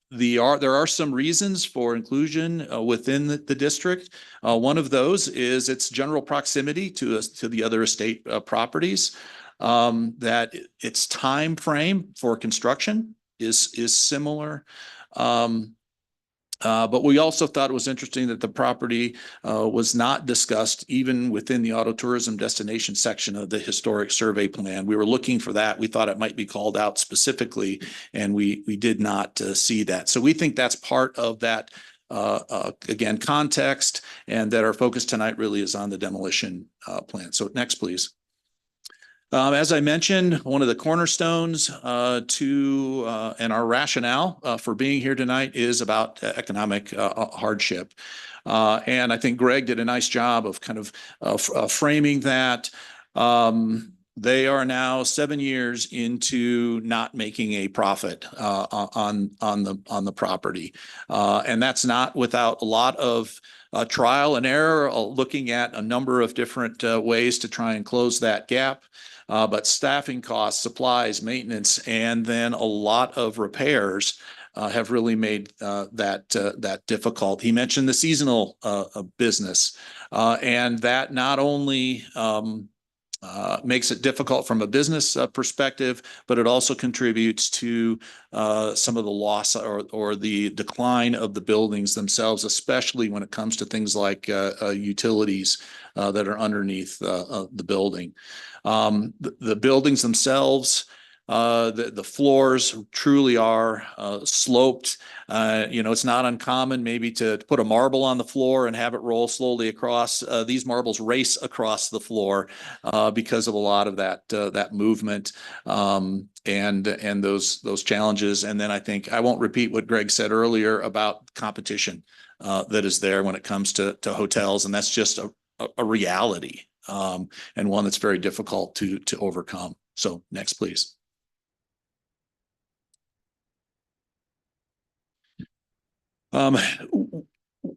There are some reasons for inclusion within the district. One of those is its general proximity to the other estate properties. That its time frame for construction is similar. But we also thought it was interesting that the property was not discussed even within the auto tourism destination section of the historic survey plan. We were looking for that. We thought it might be called out specifically, and we did not see that. So we think that's part of that, again, context, and that our focus tonight really is on the demolition plan. So next, please. As I mentioned, one of the cornerstones and our rationale for being here tonight is about economic hardship. And I think Greg did a nice job of kind of framing that. They are now 7 years into not making a profit on the property. And that's not without a lot of trial and error, looking at a number of different ways to try and close that gap. But staffing costs, supplies, maintenance, and then a lot of repairs have really made that difficult. He mentioned the seasonal business, and that not only makes it difficult from a business perspective, but it also contributes to some of the loss or the decline of the buildings themselves, especially when it comes to things like utilities that are underneath the building. The buildings themselves, the floors truly are sloped. It's not uncommon maybe to put a marble on the floor and have it roll slowly across. These marbles race across the floor because of a lot of that movement and those challenges. And then I think I won't repeat what Greg said earlier about competition that is there when it comes to hotels, and that's just a reality and one that's very difficult to overcome. So next, please.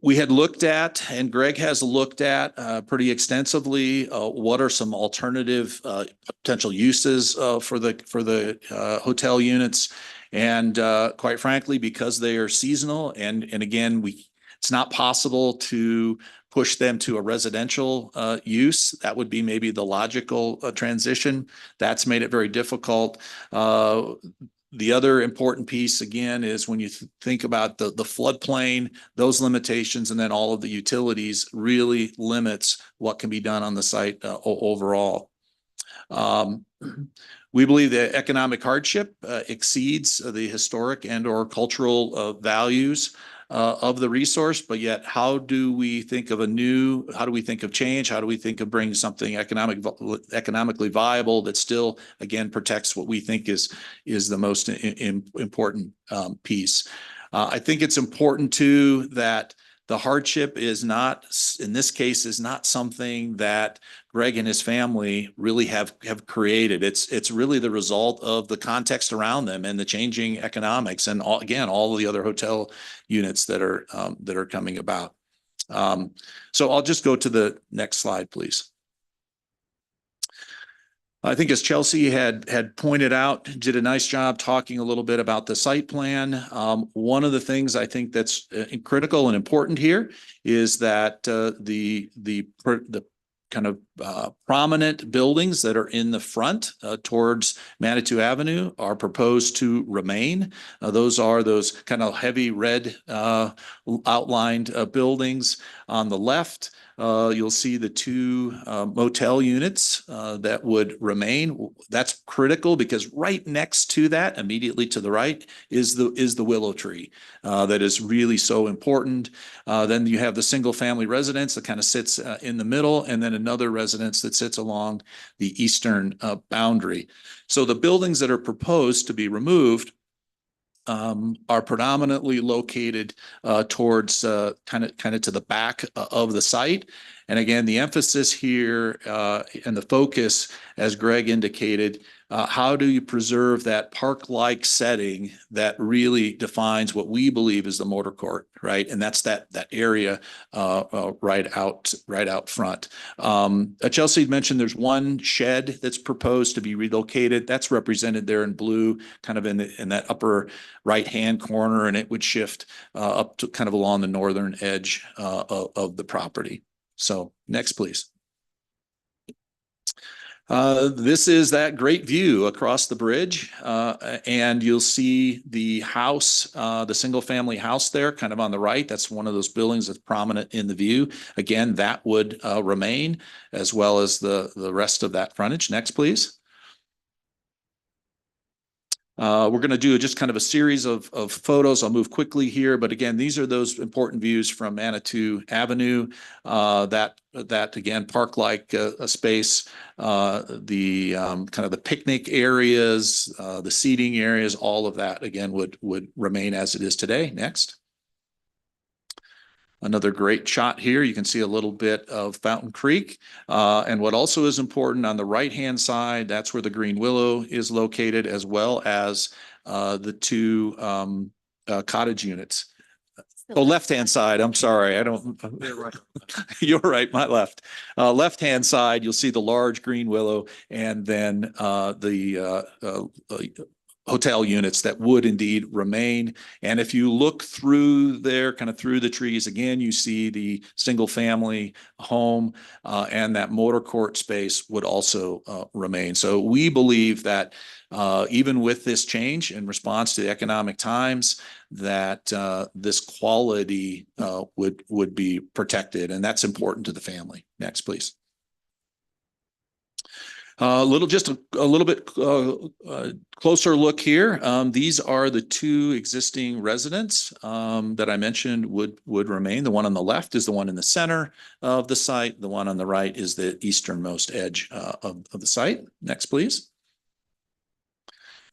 We had looked at, and Greg has looked at pretty extensively, what are some alternative potential uses for the hotel units. And quite frankly, because they are seasonal, and again, it's not possible to push them to a residential use. That would be maybe the logical transition. That's made it very difficult. The other important piece, again, is when you think about the floodplain, those limitations, and then all of the utilities really limits what can be done on the site overall. We believe that economic hardship exceeds the historic and or cultural values of the resource, but yet how do we think of change? How do we think of bringing something economically viable that still, again, protects what we think is the most important piece? I think it's important too that the hardship is not, in this case, is not something that Greg and his family really have created. It's really the result of the context around them and the changing economics, and all of the other hotel units that are coming about. So I'll just go to the next slide, please. I think as Chelsea had pointed out, did a nice job talking a little bit about the site plan. One of the things I think that's critical and important here is that the kind of prominent buildings that are in the front towards Manitou Avenue are proposed to remain. Those are those kind of heavy red outlined buildings. On the left, you'll see the two motel units that would remain. That's critical because right next to that, immediately to the right, is the willow tree that is really so important. Then you have the single family residence that kind of sits in the middle, and then another residence that sits along the eastern boundary. So the buildings that are proposed to be removed are predominantly located towards kind of to the back of the site. And again, the emphasis here and the focus, as Greg indicated, how do you preserve that park-like setting that really defines what we believe is the motor court, right? And that's that area right out front. Chelsea mentioned there's one shed that's proposed to be relocated. That's represented there in blue, kind of in that upper right-hand corner, and it would shift up to kind of along the northern edge of the property. So next, please. This is that great view across the bridge, and you'll see the house, the single family house there kind of on the right. That's one of those buildings that's prominent in the view. Again, that would remain, as well as the rest of that frontage. Next, please. We're going to do just kind of a series of photos. I'll move quickly here, but again, these are those important views from Manitou Avenue. That again, park-like a space, the kind of the picnic areas, the seating areas, all of that again would remain as it is today. Next. Another great shot here. You can see a little bit of Fountain Creek. And what also is important on the right-hand side, that's where the Green Willow is located, as well as the two cottage units. Oh, left-hand side. I'm sorry. I don't. You're right. My left. Left-hand side, you'll see the large Green Willow, and then the hotel units that would indeed remain. And if you look through there, kind of through the trees, again, you see the single family home and that motor court space would also remain. So we believe that even with this change in response to the economic times, that this quality would be protected, and that's important to the family. Next, please. Just a little bit closer look here. These are the two existing residents that I mentioned would remain. The one on the left is the one in the center of the site. The one on the right is the easternmost edge of the site. Next, please.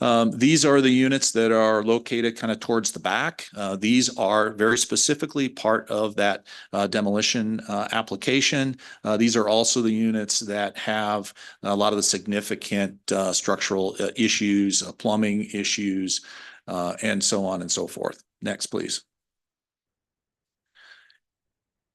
These are the units that are located kind of towards the back. These are very specifically part of that demolition application. These are also the units that have a lot of the significant structural issues, plumbing issues, and so on and so forth. Next, please.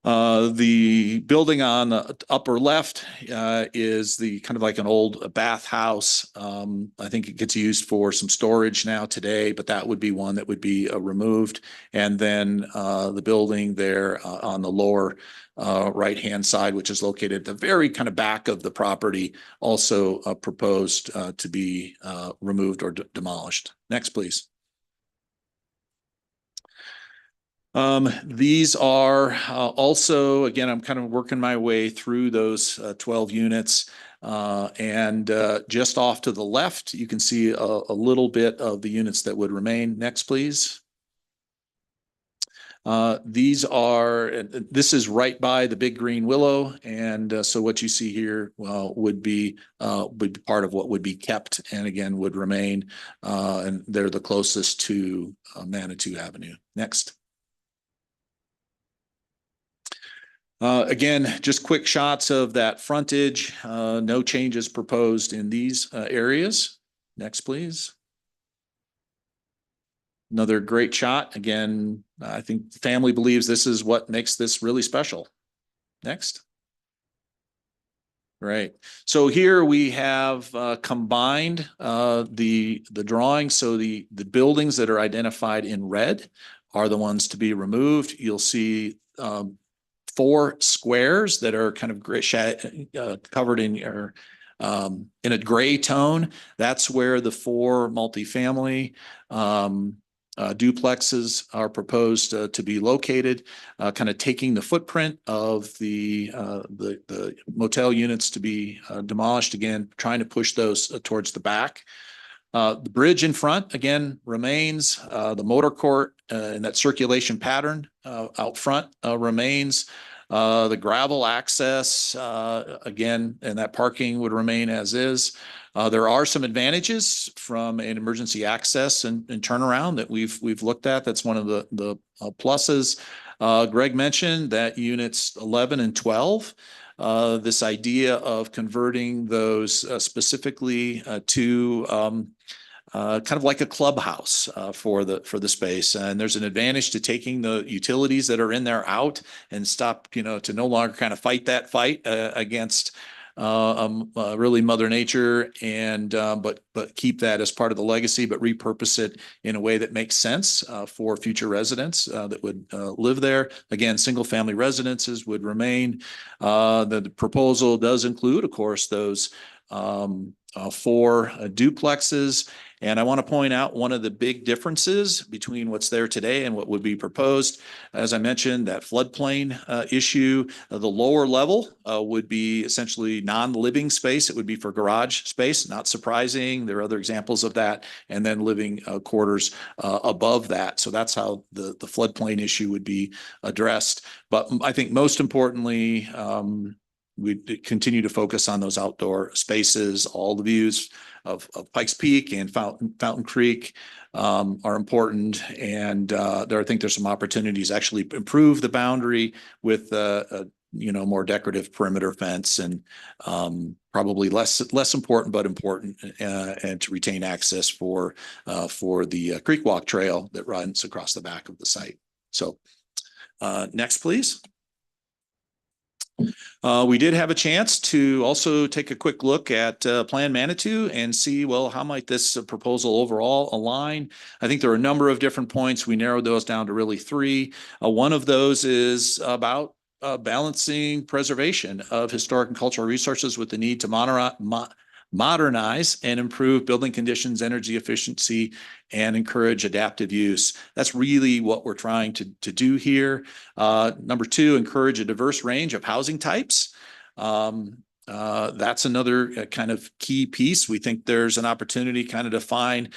The building on the upper left is the kind of like an old bathhouse. I think it gets used for some storage now today, but that would be one that would be removed. And then the building there on the lower right-hand side, which is located at the very kind of back of the property, also proposed to be removed or demolished. Next, please. These are also, again, I'm kind of working my way through those 12 units. And just off to the left, you can see a little bit of the units that would remain. Next, please. This is right by the big green willow. And so what you see here would be part of what would be kept and again would remain. And they're the closest to Manitou Avenue. Next. Again, just quick shots of that frontage. No changes proposed in these areas. Next, please. Another great shot. Again, I think the family believes this is what makes this really special. Next. Right. So here we have combined the drawing. So the buildings that are identified in red are the ones to be removed. You'll see 4 squares that are kind of gray, covered in a gray tone. That's where the 4 multifamily duplexes are proposed to be located, kind of taking the footprint of the motel units to be demolished, again, trying to push those towards the back. The bridge in front, again, remains. The motor court and that circulation pattern out front remains. The gravel access, again, and that parking would remain as is. There are some advantages from an emergency access and turnaround that we've looked at. That's one of the pluses. Greg mentioned that units 11 and 12. This idea of converting those specifically to kind of like a clubhouse for the space. And there's an advantage to taking the utilities that are in there out and stop, to no longer kind of fight that fight against really Mother Nature, and but keep that as part of the legacy, but repurpose it in a way that makes sense for future residents that would live there. Again, single family residences would remain. The proposal does include, of course, those 4 duplexes. And I want to point out one of the big differences between what's there today and what would be proposed. As I mentioned, that floodplain issue, the lower level would be essentially non-living space. It would be for garage space, not surprising. There are other examples of that. And then living quarters above that. So that's how the floodplain issue would be addressed. But I think most importantly, we continue to focus on those outdoor spaces. All the views of Pikes Peak and Fountain Creek are important. And I think there's some opportunities to actually improve the boundary with more decorative perimeter fence, and probably less important, but important, and to retain access for the Creek Walk Trail that runs across the back of the site. So next, please. We did have a chance to also take a quick look at Plan Manitou and see, well, how might this proposal overall align? I think there are a number of different points. We narrowed those down to really three. One of those is about balancing preservation of historic and cultural resources with the need to modernize and improve building conditions, energy efficiency, and encourage adaptive use. That's really what we're trying to do here. Number two, encourage a diverse range of housing types. That's another kind of key piece. We think there's an opportunity kind of to find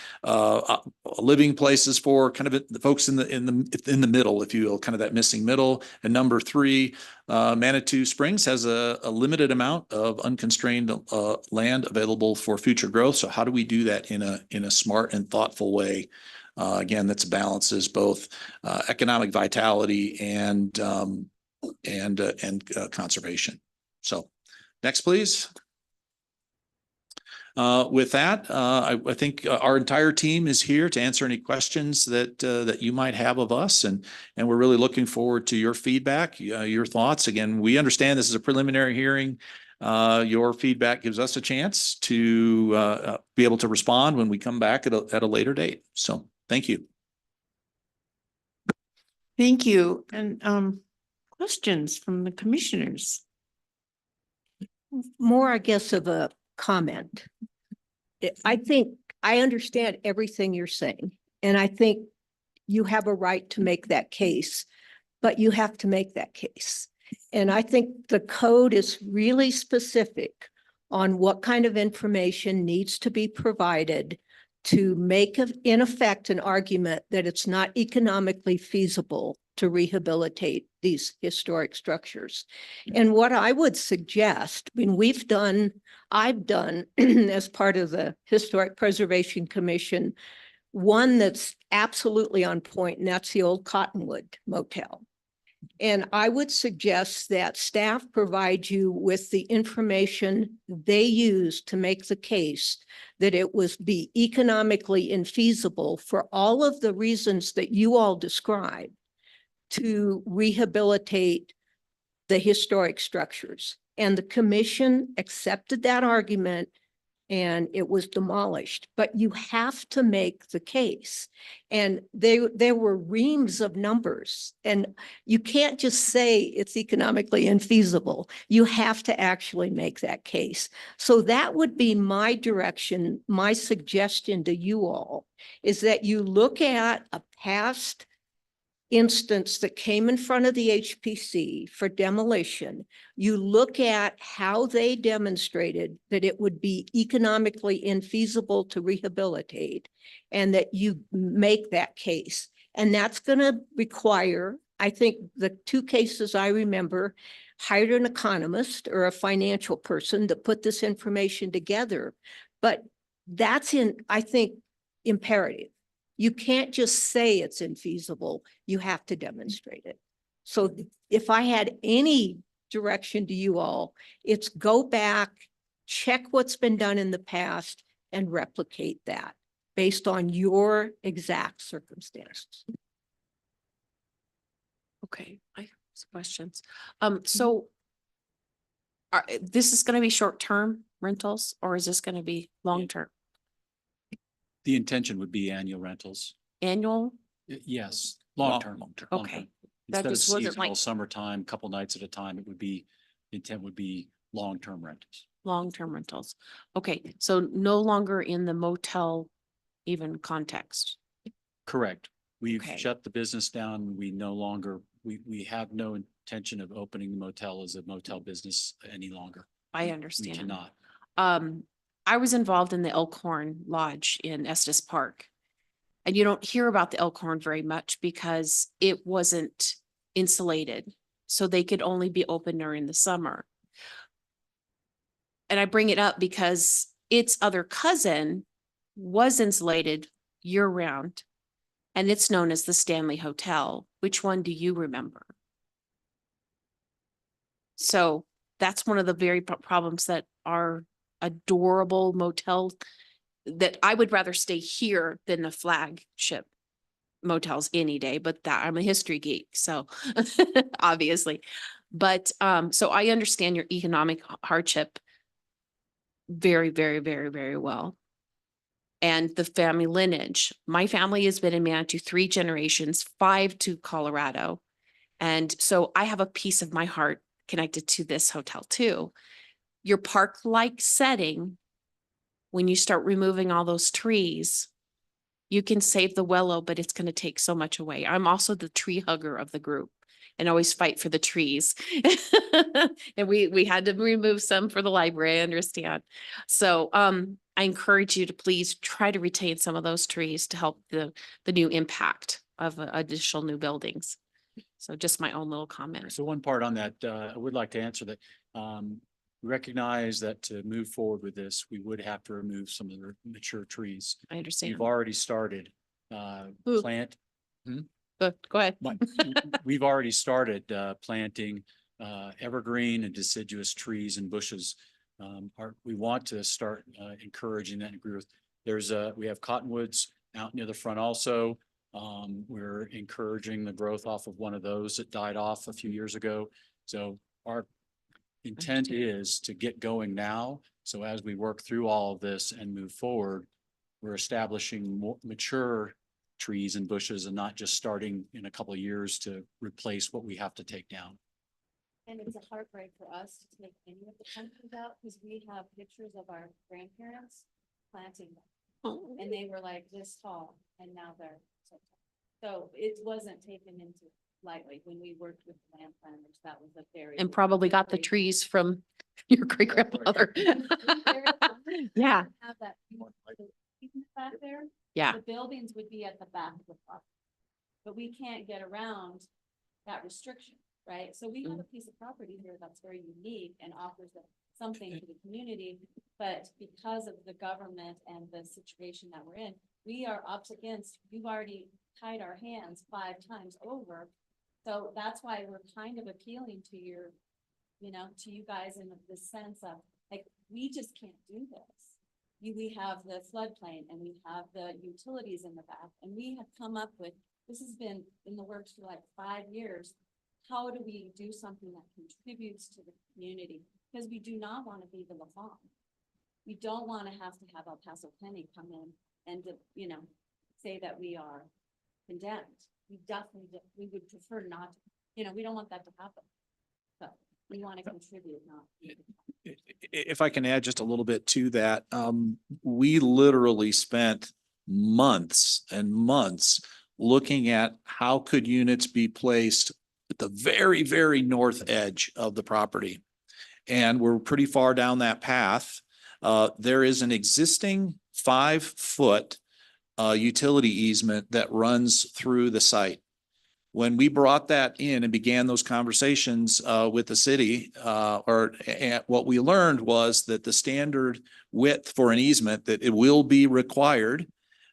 living places for kind of the folks in the middle, if you will, kind of that missing middle. And number three, Manitou Springs has a limited amount of unconstrained land available for future growth. So how do we do that in a smart and thoughtful way? Again, that balances both economic vitality and conservation. So next, please. With that, I think our entire team is here to answer any questions that you might have of us, and we're really looking forward to your feedback, your thoughts. Again, we understand this is a preliminary hearing. Your feedback gives us a chance to be able to respond when we come back at a later date. So thank you. Thank you. And questions from the commissioners? More, I guess, of a comment. I think I understand everything you're saying, and I think you have a right to make that case, but you have to make that case. And I think the code is really specific on what kind of information needs to be provided to make, in effect, an argument that it's not economically feasible to rehabilitate these historic structures. And what I would suggest, I mean, I've done as part of the Historic Preservation Commission, one that's absolutely on point, and that's the old Cottonwood Motel. And I would suggest that staff provide you with the information they use to make the case that it was be economically infeasible for all of the reasons that you all described to rehabilitate the historic structures. And the commission accepted that argument and it was demolished. But you have to make the case. And there were reams of numbers, and you can't just say it's economically infeasible. You have to actually make that case. So that would be my direction, my suggestion to you all, is that you look at a past instance that came in front of the HPC for demolition. You look at how they demonstrated that it would be economically infeasible to rehabilitate, and that you make that case. And that's going to require, I think the two cases I remember, hired an economist or a financial person to put this information together. But that's I think, imperative. You can't just say it's infeasible. You have to demonstrate it. So if I had any direction to you all, it's go back, check what's been done in the past, and replicate that based on your exact circumstances. Okay, I have some questions. So this is going to be short-term rentals, or is this going to be long-term? The intention would be annual rentals. Annual? Yes, long-term. Okay. That Instead of just wasn't seasonal, like summertime, couple nights at a time, the intent would be long-term rentals. long-term rentals. Okay, so no longer in the motel even context. Correct. We've Okay. shut the business down. We no longer, we have no intention of opening the motel as a motel business any longer. I We understand. cannot. I was involved in the Elkhorn Lodge in Estes Park. And you don't hear about the Elkhorn very much because it wasn't insulated. So they could only be open during the summer. And I bring it up because its other cousin was insulated year round. And it's known as the Stanley Hotel. Which one do you remember? So that's one of the very problems that are adorable motel that I would rather stay here than the flagship motels any day, but that I'm a history geek. So obviously, But so I understand your economic hardship very, very, very, very well. And the family lineage. My family has been in Manitou 3 generations, 5 to Colorado. And so I have a piece of my heart connected to this hotel too. Your park-like setting, when you start removing all those trees, you can save the willow, but it's going to take so much away. I'm also the tree hugger of the group and always fight for the trees. And we had to remove some for the library, I understand. So I encourage you to please try to retain some of those trees to help the new impact of additional new buildings. So just my own little comment. So one part on that, I would like to answer that. Recognize that to move forward with this, we would have to remove some of the mature trees. I understand. We've already started Ooh. plant. But go ahead. We've already started planting evergreen and deciduous trees and bushes. We want to start encouraging that growth. We have cottonwoods out near the front also. We're encouraging the growth off of one of those that died off a few years ago. So our intent is to get going now. So as we work through all of this and move forward, we're establishing more mature trees and bushes and not just starting in a couple of years to replace what we have to take down. And it's a heartbreak for us to take any of the pumpkins out because we have pictures of our grandparents planting them. Oh. And they were like this tall and now they're so tall. So it wasn't taken into lightly when we worked with land planners. That was a very. And probably got the trees from your great grandfather. Yeah. Have that back there. Yeah. The buildings would be at the back of the property. But we can't get around that restriction, right? So we have a piece of property here that's very unique and offers something to the community. But because of the government and the situation that we're in, we are up against, we've already tied our hands 5 times over. So that's why we're kind of appealing to your, to you guys in the sense of like, we just can't do this. We have the floodplain and we have the utilities in the back and we have come up with, this has been in the works for like 5 years. How do we do something that contributes to the community? Because we do not want to be the Lafon. We don't want to have El Paso County come in and, say that we are condemned. We definitely, we would prefer not, we don't want that to happen. So we want to contribute, not. If I can add just a little bit to that, we literally spent months and months looking at how could units be placed at the very, very north edge of the property. And we're pretty far down that path. There is an existing 5-foot utility easement that runs through the site. When we brought that in and began those conversations with the city, what we learned was that the standard width for an easement that it will be required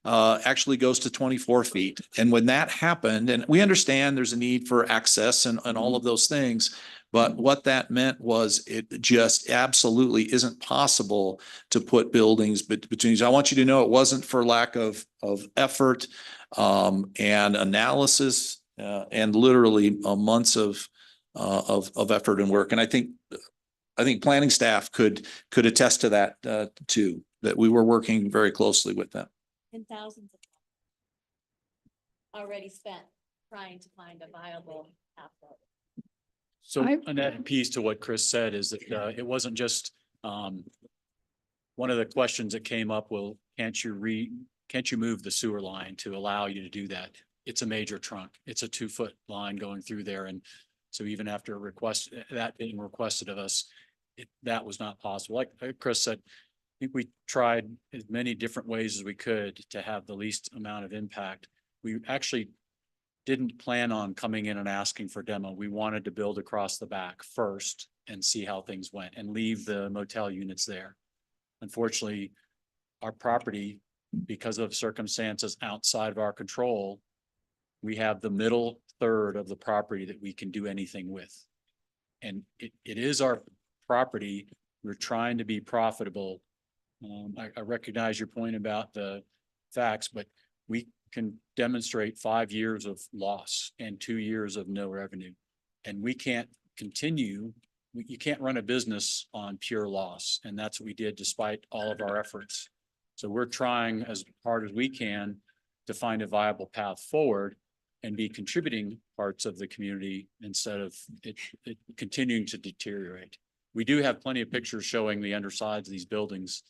actually goes to 24 feet. And when that happened, and we understand there's a need for access and all of those things, but what that meant was it just absolutely isn't possible to put buildings between. I want you to know it wasn't for lack of effort and analysis. And literally months of effort and work. And I think planning staff could attest to that too, that we were working very closely with them. And thousands of dollars already spent trying to find a viable pathway. So an added piece to what Chris said is that it wasn't just one of the questions that came up, well, can't you move the sewer line to allow you to do that? It's a major trunk. It's a 2-foot line going through there. And so even after that being requested of us, that was not possible. Like Chris said, I think we tried as many different ways as we could to have the least amount of impact. We actually didn't plan on coming in and asking for demo. We wanted to build across the back first and see how things went and leave the motel units there. Unfortunately, our property, because of circumstances outside of our control, we have the middle third of the property that we can do anything with. And it is our property. We're trying to be profitable. I recognize your point about the facts, but we can demonstrate 5 years of loss and 2 years of no revenue. And we can't continue, you can't run a business on pure loss, and that's what we did despite all of our efforts. So we're trying as hard as we can to find a viable path forward and be contributing parts of the community instead of it continuing to deteriorate. We do have plenty of pictures showing the undersides of these buildings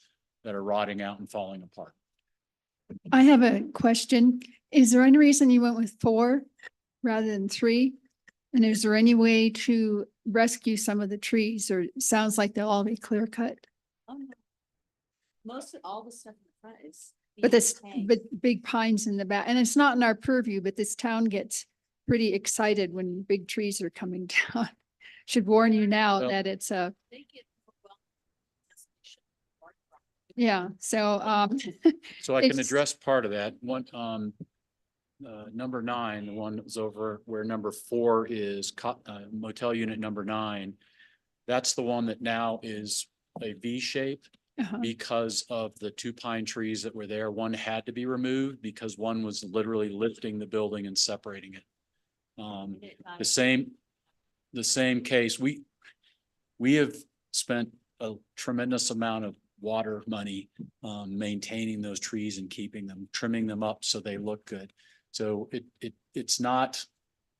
that are rotting out and falling apart. I have a question. Is there any reason you went with 4 rather than 3? And is there any way to rescue some of the trees, or it sounds like they'll all be clear cut? Oh, no. Most of all the stuff in the front is. But being this, retained. but big pines in the back, and it's not in our purview, but this town gets pretty excited when big trees are coming down. Should warn you now Well- that it's a, They get overwhelmed with destination or property. yeah, so, So I can It's- address part of that. One, number 9, the one that was over where number 4 is motel unit number 9. That's the one that now is a V shape uh-huh. because of the 2 pine trees that were there. One had to be removed because one was literally lifting the building and separating it. The same case, we have spent a tremendous amount of water money maintaining those trees and keeping them, trimming them up so they look good. So it's not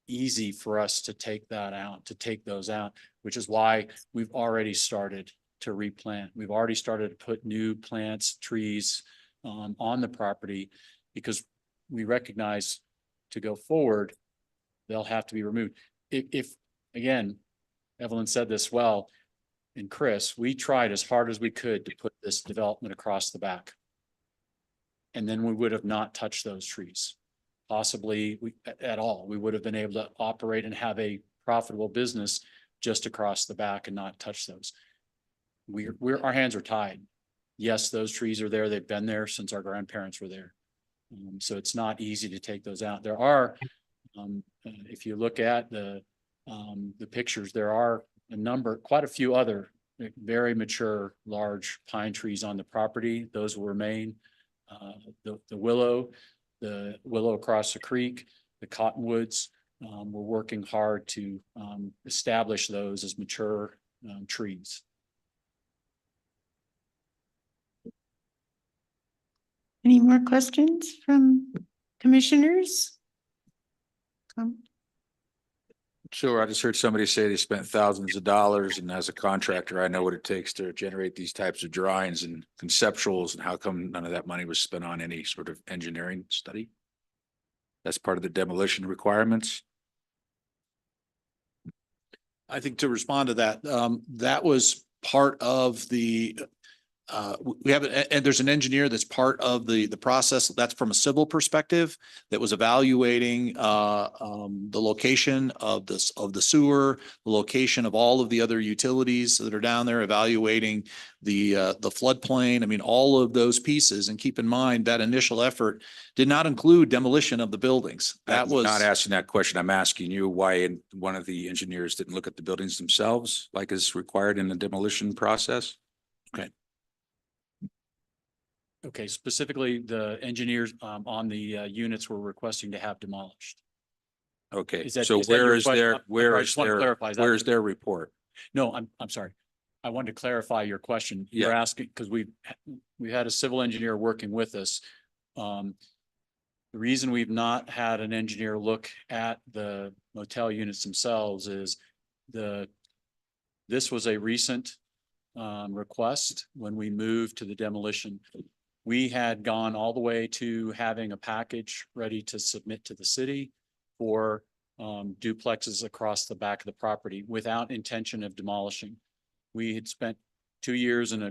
easy for us to take those out, which is why we've already started to replant. We've already started to put new plants, trees on the property because we recognize to go forward, they'll have to be removed. If again, Evelyn said this well, and Chris, we tried as hard as we could to put this development across the back. And then we would have not touched those trees. Possibly at all. We would have been able to operate and have a profitable business just across the back and not touch those. Our hands are tied. Yes, those trees are there. They've been there since our grandparents were there. So it's not easy to take those out. There are, if you look at the pictures, there are quite a few other very mature, large pine trees on the property. Those will remain. The willow across the creek, the cottonwoods. We're working hard to establish those as mature trees. Any more questions from commissioners? Sure, I just heard somebody say they spent thousands of dollars, and as a contractor, I know what it takes to generate these types of drawings and conceptuals, and how come none of that money was spent on any sort of engineering study? That's part of the demolition requirements. I think to respond to that, that was part of the, we have, and there's an engineer that's part of the process. That's from a civil perspective that was evaluating the location of the sewer, the location of all of the other utilities that are down there, evaluating the floodplain. I mean, all of those pieces. And keep in mind that initial effort did not include demolition of the buildings. That was Not asking that question. I'm asking you why one of the engineers didn't look at the buildings themselves, like is required in the demolition process. Okay, specifically, the engineers on the units were requesting to have demolished. Okay, Is that- so is that your where is question? their, I'm where sorry, I is just want to their, clarify, is that- where is their report? No, I'm sorry. I wanted to clarify your question. You're Yeah. asking, because we had a civil engineer working with us. The reason we've not had an engineer look at the motel units themselves is this was a recent request when we moved to the demolition. We had gone all the way to having a package ready to submit to the city for duplexes across the back of the property without intention of demolishing. We had spent 2 years and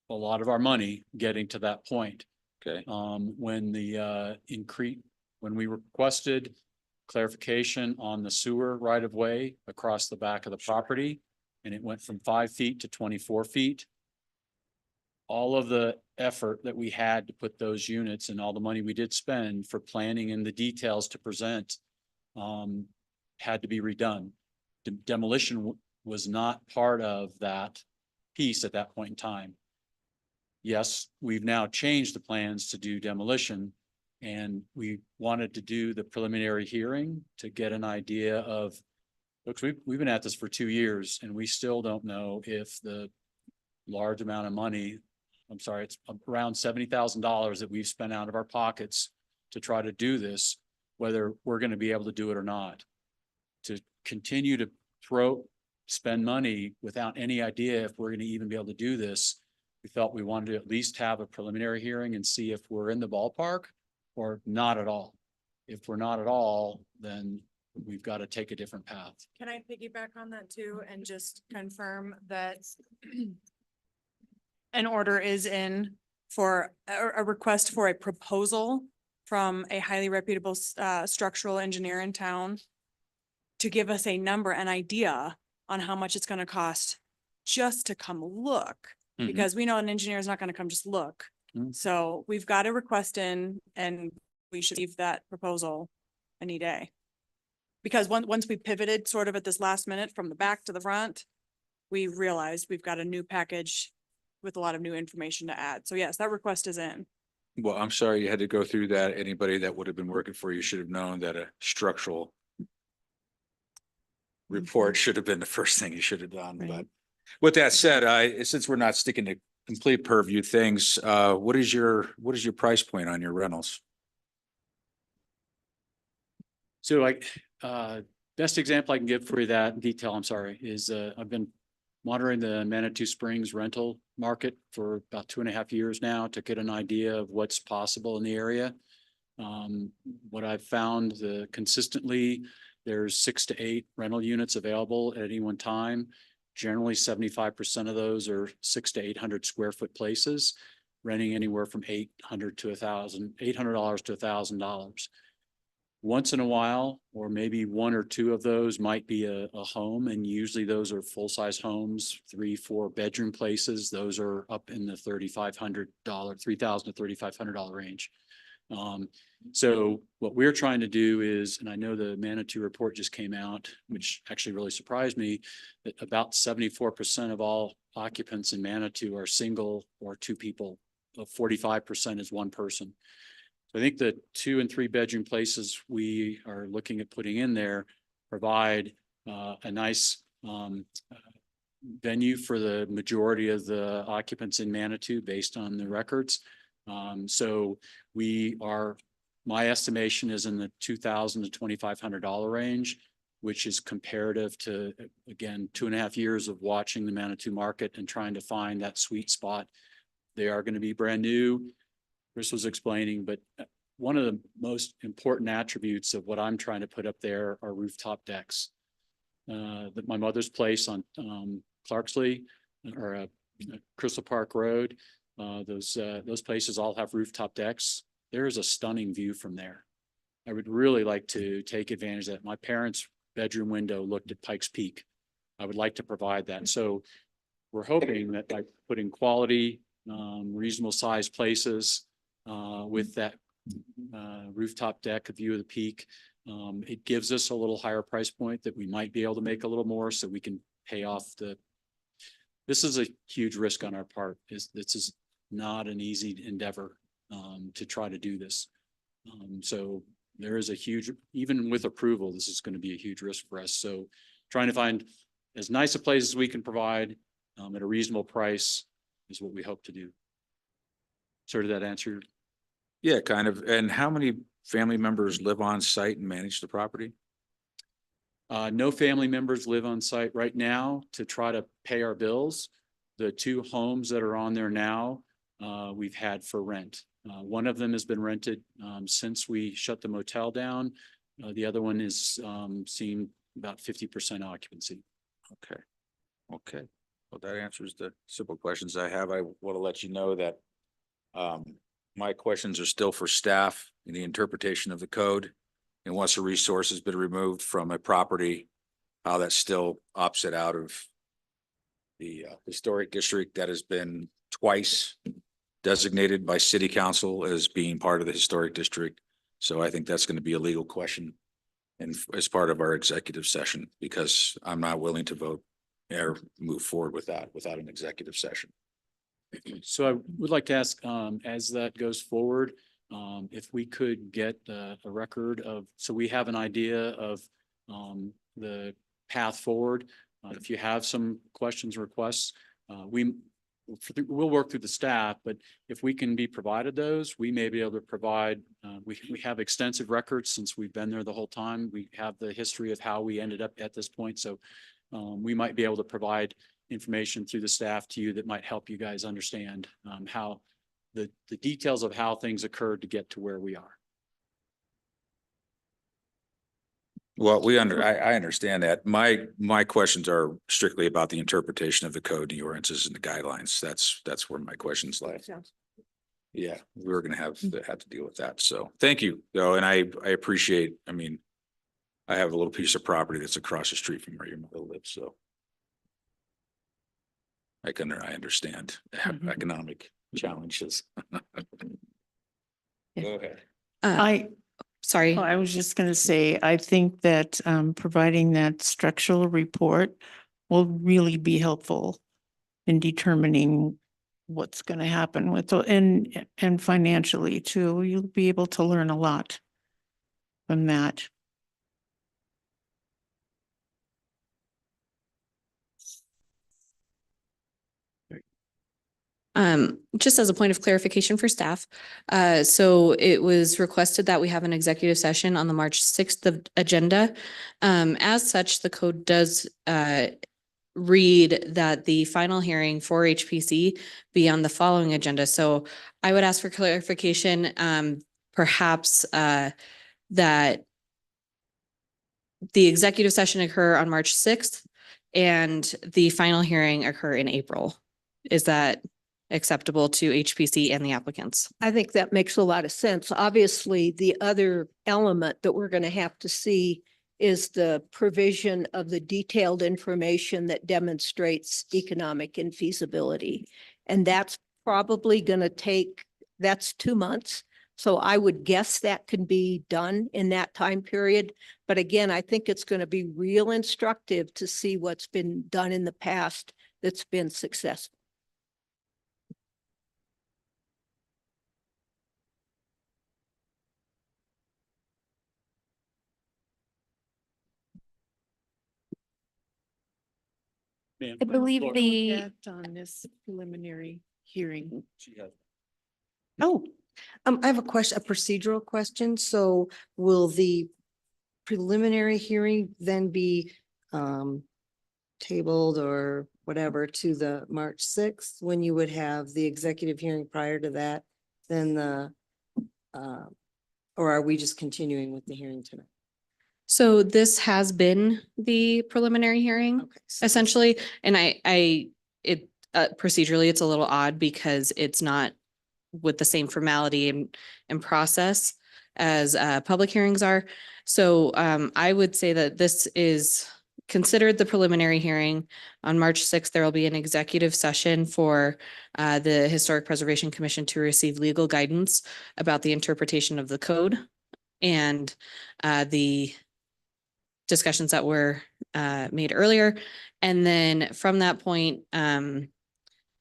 a lot of our money getting to that point. Okay, When we requested clarification on the sewer right of way across the back of the property, and it went from 5 feet to 24 feet. All of the effort that we had to put those units and all the money we did spend for planning and the details to present had to be redone. Demolition was not part of that piece at that point in time. Yes, we've now changed the plans to do demolition, and we wanted to do the preliminary hearing to get an idea of Folks, we've been at this for 2 years and we still don't know if the large amount of money, I'm sorry, it's around $70,000 that we've spent out of our pockets to try to do this, whether we're going to be able to do it or not. To continue to spend money without any idea if we're going to even be able to do this, we felt we wanted to at least have a preliminary hearing and see if we're in the ballpark or not at all. If we're not at all, then we've got to take a different path. Can I piggyback on that too and just confirm that an order is in for a request for a proposal from a highly reputable structural engineer in town to give us a number, an idea on how much it's going to cost just to come look, because we know an engineer is not going to come just look. So we've got a request in and we should leave that proposal any day. Because once we pivoted sort of at this last minute from the back to the front, we realized we've got a new package with a lot of new information to add. So yes, that request is in. Well, I'm sorry you had to go through that. Anybody that would have been working for you should have known that a structural report should have been the first thing you should have done. Right. But with that said, since we're not sticking to complete purview things, what is your price point on your rentals? So like, best example I can give for you that in detail, I'm sorry, is I've been monitoring the Manitou Springs rental market for about 2.5 years now to get an idea of what's possible in the area. What I've found consistently, there's 6 to 8 rental units available at any one time. Generally, 75% of those are 600 to 800 square foot places, renting anywhere from $800 to $1,000. Once in a while, or maybe 1 or 2 of those might be a home, and usually those are full-size homes, 3-4 bedroom places. Those are up in the $3,500 to $3,500 range. So what we're trying to do is, and I know the Manitou report just came out, which actually really surprised me, that about 74% of all occupants in Manitou are single or 2 people. 45% is 1 person. So I think the 2 and 3 bedroom places we are looking at putting in there provide a nice venue for the majority of the occupants in Manitou based on the records. So my estimation is in the $2,000 to $2,500 range, which is comparative to, again, 2.5 years of watching the Manitou market and trying to find that sweet spot. They are going to be brand new. Chris was explaining, but one of the most important attributes of what I'm trying to put up there are rooftop decks. That my mother's place on Clarksley or Crystal Park Road, those places all have rooftop decks. There is a stunning view from there. I would really like to take advantage of that. My parents' bedroom window looked at Pikes Peak. I would like to provide that. So we're hoping that by putting quality, reasonable sized places with that rooftop deck, a view of the peak, it gives us a little higher price point that we might be able to make a little more so we can pay off this is a huge risk on our part. This is not an easy endeavor to try to do this. So there is a huge, even with approval, this is going to be a huge risk for us. So trying to find as nice a place as we can provide at a reasonable price is what we hope to do. So did that answer? Yeah, kind of. And how many family members live on site and manage the property? No family members live on site right now to try to pay our bills. The 2 homes that are on there now, we've had for rent. One of them has been rented since we shut the motel down. The other one is seeing about 50% occupancy. Okay. Okay. Well, that answers the simple questions I have. I want to let you know that my questions are still for staff in the interpretation of the code. And once a resource has been removed from a property, how that still opts it out of the historic district that has been twice designated by city council as being part of the historic district. So I think that's going to be a legal question and as part of our executive session, because I'm not willing to vote or move forward with that without an executive session. So I would like to ask, as that goes forward, if we could get a record of, so we have an idea of the path forward. If you have some questions or requests, we'll work through the staff, but if we can be provided those, we may be able to provide, we have extensive records since we've been there the whole time. We have the history of how we ended up at this point. So we might be able to provide information through the staff to you that might help you guys understand how the details of how things occurred to get to where we are. Well, I understand that. My questions are strictly about the interpretation of the code, the ordinances and the guidelines. That's where my questions lie. Yeah, we're gonna have to deal with that. So thank you, though. And I appreciate, I mean, I have a little piece of property that's across the street from where your mother lives, so. I understand economic challenges. Go ahead. Sorry. I was just going to say, I think that providing that structural report will really be helpful in determining what's going to happen with, and financially too. You'll be able to learn a lot from that. Just as a point of clarification for staff, so it was requested that we have an executive session on the March 6th agenda. As such, the code does read that the final hearing for HPC be on the following agenda. So I would ask for clarification, perhaps that the executive session occur on March 6th and the final hearing occur in April. Is that acceptable to HPC and the applicants? I think that makes a lot of sense. Obviously, the other element that we're going to have to see is the provision of the detailed information that demonstrates economic infeasibility. And that's probably going to take, that's 2 months. So I would guess that can be done in that time period. But again, I think it's going to be real instructive to see what's been done in the past that's been successful. Ma'am. I believe the, On this preliminary hearing. Oh, I have a procedural question. So will the preliminary hearing then be tabled or whatever to the March 6th, when you would have the executive hearing prior to that, then or are we just continuing with the hearing tonight? So this has been the preliminary hearing. Okay. So Essentially, and procedurally, it's a little odd because it's not with the same formality and process as public hearings are. So I would say that this is considered the preliminary hearing. On March 6th, there will be an executive session for the Historic Preservation Commission to receive legal guidance about the interpretation of the code and the discussions that were made earlier. And then from that point,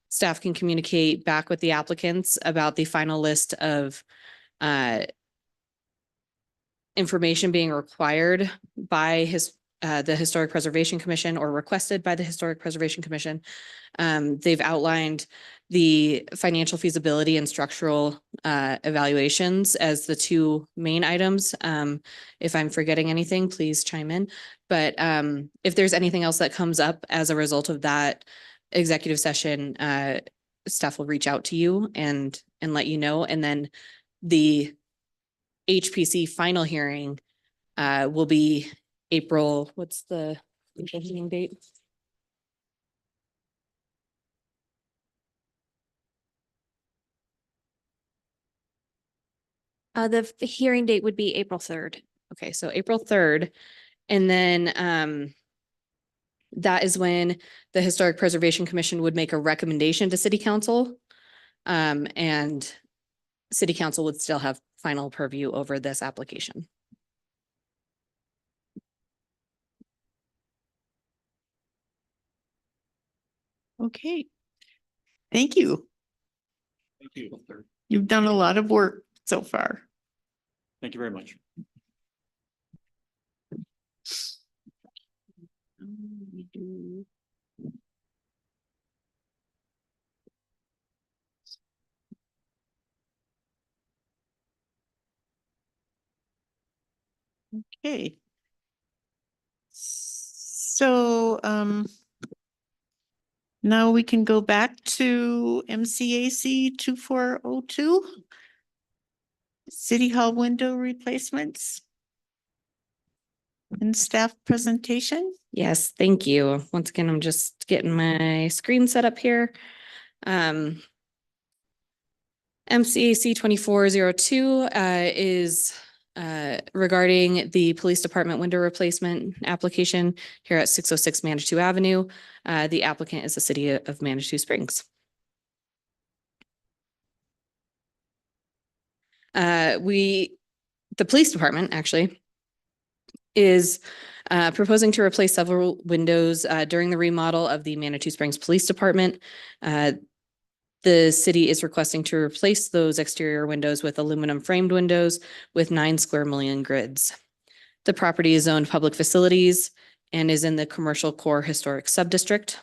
staff can communicate back with the applicants about the final list of information being required by the Historic Preservation Commission or requested by the Historic Preservation Commission. They've outlined the financial feasibility and structural evaluations as the two main items. If I'm forgetting anything, please chime in. But if there's anything else that comes up as a result of that executive session, staff will reach out to you and let you know. And then the HPC final hearing will be April, what's the hearing date? the hearing date would be April 3rd. Okay, so April 3rd. And then that is when the Historic Preservation Commission would make a recommendation to City Council. And City Council would still have final purview over this application. Okay. Thank you. Thank you. You've done a lot of work so far. Thank you very much. We do. Okay. So, now we can go back to MCAC 2402. City Hall window replacements. And staff presentation. Yes, thank you. Once again, I'm just getting my screen set up here. MCAC 2402 is regarding the police department window replacement application here at 606 Manitou Avenue. The applicant is the city of Manitou Springs. The police department actually is proposing to replace several windows during the remodel of the Manitou Springs Police Department. The city is requesting to replace those exterior windows with aluminum framed windows with 9 square million grids. The property is zoned public facilities and is in the commercial core historic subdistrict.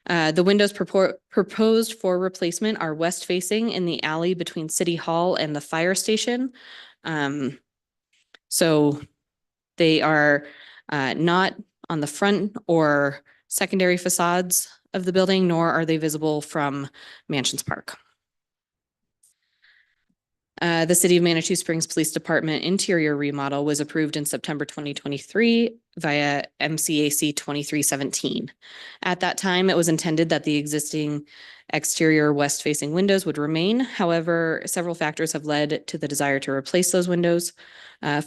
The windows proposed for replacement are west facing in the alley between City Hall and the fire station. So they are not on the front or secondary facades of the building, nor are they visible from Mansions Park. The City of Manitou Springs Police Department interior remodel was approved in September 2023 via MCAC 2317. At that time, it was intended that the existing exterior west-facing windows would remain. However, several factors have led to the desire to replace those windows.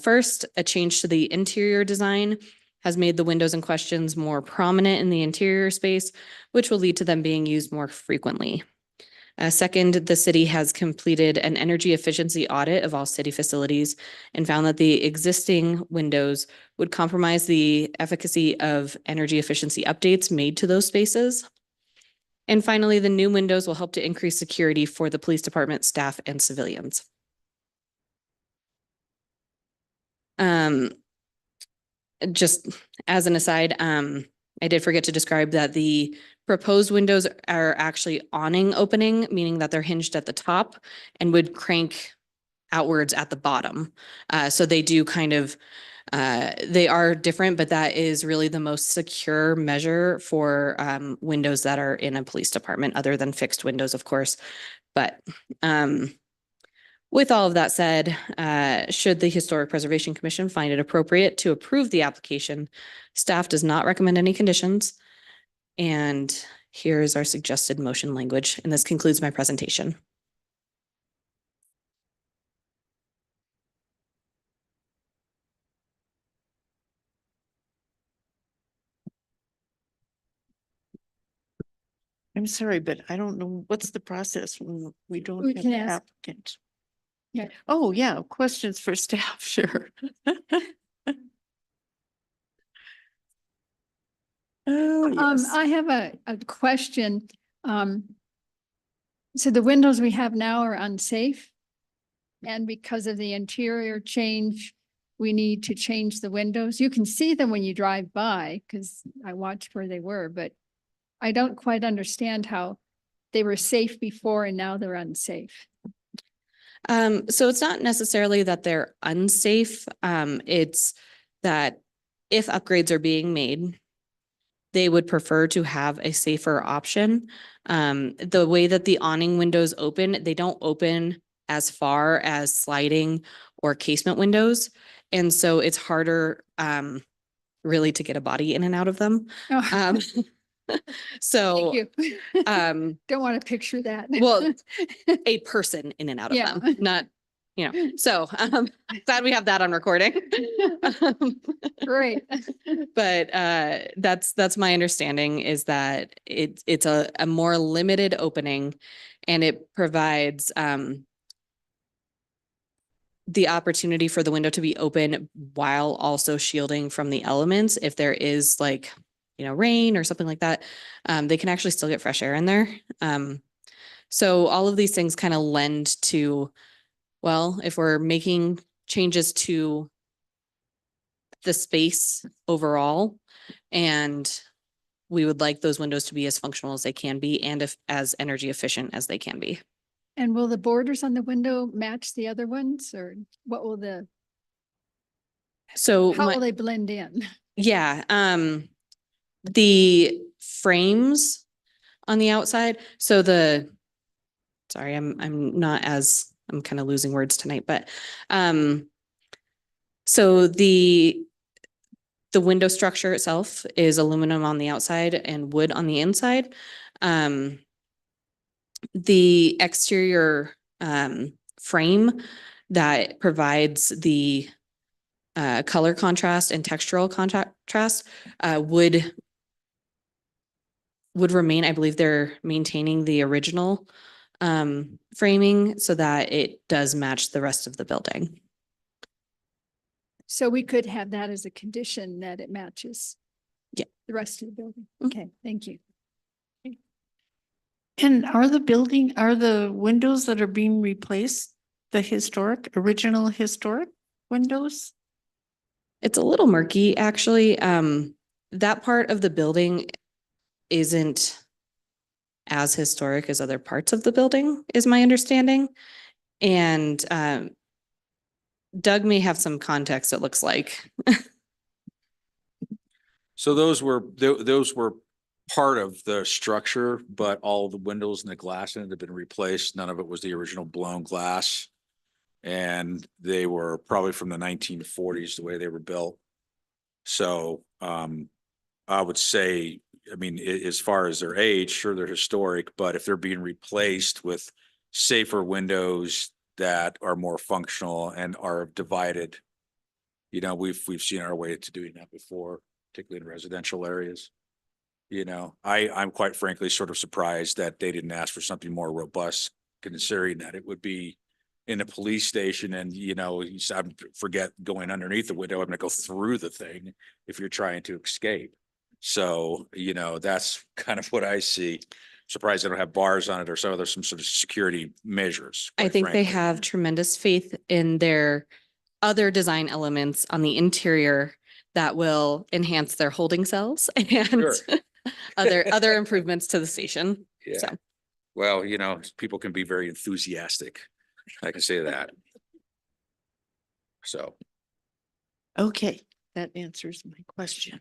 First, a change to the interior design has made the windows in questions more prominent in the interior space, which will lead to them being used more frequently. Second, the city has completed an energy efficiency audit of all city facilities and found that the existing windows would compromise the efficacy of energy efficiency updates made to those spaces. And finally, the new windows will help to increase security for the police department staff and civilians. Just as an aside, I did forget to describe that the proposed windows are actually awning opening, meaning that they're hinged at the top and would crank outwards at the bottom. So they do kind of, they are different, but that is really the most secure measure for windows that are in a police department, other than fixed windows, of course. But with all of that said, should the Historic Preservation Commission find it appropriate to approve the application, staff does not recommend any conditions. And here's our suggested motion language, and this concludes my presentation. I'm sorry, but I don't know what's the process when we don't We have can the ask. applicant. Yeah. Oh, yeah, questions for staff, sure. Oh, yes. I have a question. So the windows we have now are unsafe. And because of the interior change, we need to change the windows. You can see them when you drive by because I watched where they were, but I don't quite understand how they were safe before and now they're unsafe. So it's not necessarily that they're unsafe. It's that if upgrades are being made, they would prefer to have a safer option. The way that the awning windows open, they don't open as far as sliding or casement windows. And so it's harder really to get a body in and out of them. Oh, So thank you. Don't want to picture that. well, a person in and out of Yeah. them, not, so glad we have that on recording. Great. But that's my understanding, is that it's a more limited opening, and it provides the opportunity for the window to be open while also shielding from the elements. If there is rain or something like that, they can actually still get fresh air in there. So all of these things kind of lend to, well, if we're making changes to the space overall, And we would like those windows to be as functional as they can be and if as energy efficient as they can be. And will the borders on the window match the other ones, or what will So how my- will they blend in? yeah, the frames on the outside, so sorry, I'm not as, I'm kind of losing words tonight, but, so the window structure itself is aluminum on the outside and wood on the inside. The exterior, frame that provides the color contrast and textural contrast would remain. I believe they're maintaining the original framing so that it does match the rest of the building. So we could have that as a condition that it matches. Yeah. The rest of the building. Mhm. Okay, thank you. And are the windows that are being replaced, the original historic windows? It's a little murky, actually. That part of the building isn't as historic as other parts of the building, is my understanding. And Doug may have some context, it looks like. So those were part of the structure, but all the windows and the glass in it have been replaced. None of it was the original blown glass. And they were probably from the 1940s, the way they were built. So I would say, I mean, as far as their age, sure, they're historic, but if they're being replaced with safer windows that are more functional and are divided, you know, we've seen our way to doing that before, particularly in residential areas. You know, I'm quite frankly sort of surprised that they didn't ask for something more robust, considering that it would be in a police station and, you know, I forget going underneath the window, I'm gonna go through the thing if you're trying to escape. So, you know, that's kind of what I see. Surprised they don't have bars on it or some sort of security measures. I quite think they frankly. have tremendous faith in their other design elements on the interior that will enhance their holding cells and Sure. other improvements to the station. So. Yeah. Well, you know, people can be very enthusiastic. I can say that. So. Okay, that answers my question.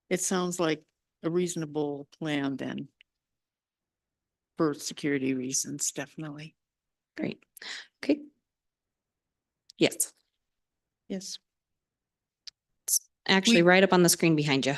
It sounds like a reasonable plan then. For security reasons, definitely. Great. Okay. Yes, Yes. it's actually right up on the screen behind you.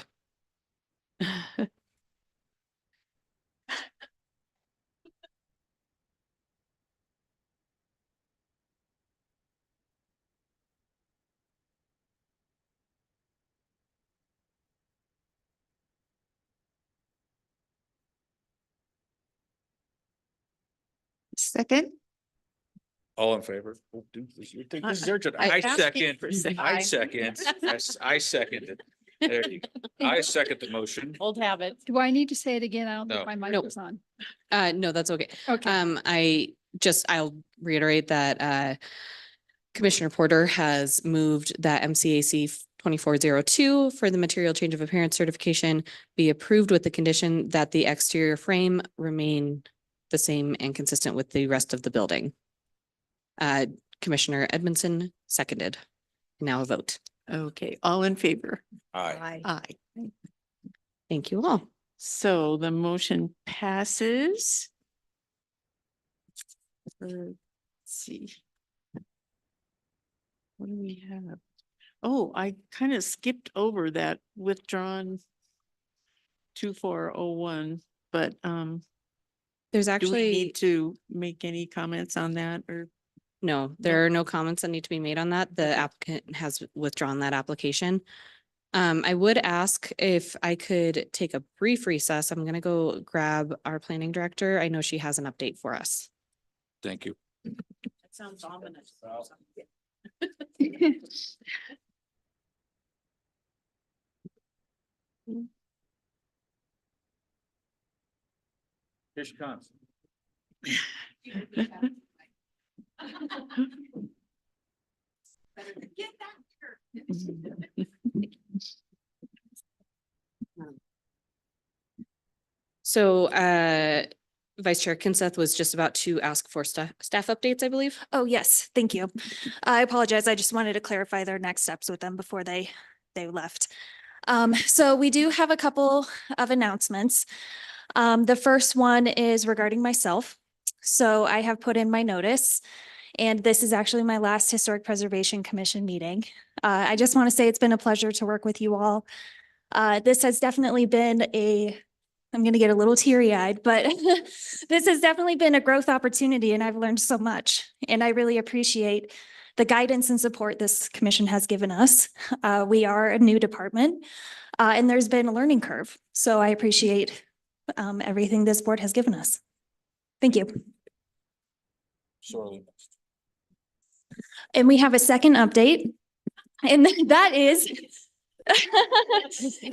Second, All in favor? Oh, dude, this is your turn. I I asked second. it for a second. I second. I second it. There you go. I second the motion. Old habit. Do I need to say it again? I don't No. think my mic Nope. was on. No, that's okay. Okay. I'll reiterate that Commissioner Porter has moved that MCAC 2402 for the material change of appearance certification be approved with the condition that the exterior frame remain the same and consistent with the rest of the building. Commissioner Edmondson seconded. Now a vote. okay, all in favor? Aye. Aye. Thank you all. So the motion passes. Let's see. What do we have? Oh, I kind of skipped over that withdrawn 2401, but There's do we actually, need to make any comments on that or? no, there are no comments that need to be made on that. The applicant has withdrawn that application. I would ask if I could take a brief recess. I'm gonna go grab our planning director. I know she has an update for us. Thank you. That sounds ominous. Here she comes. So Vice Chair Kinseth was just about to ask for staff updates, I believe. Oh, yes, thank you. I apologize. I just wanted to clarify their next steps with them before they left. So we do have a couple of announcements. The first one is regarding myself. So I have put in my notice, and this is actually my last Historic Preservation Commission meeting. I just want to say it's been a pleasure to work with you all. This has definitely been I'm going to get a little teary-eyed, but this has definitely been a growth opportunity, and I've learned so much. And I really appreciate the guidance and support this commission has given us. We are a new department, and there's been a learning curve. So I appreciate everything this board has given us. Thank you. Sorely missed. And we have a second update, and that is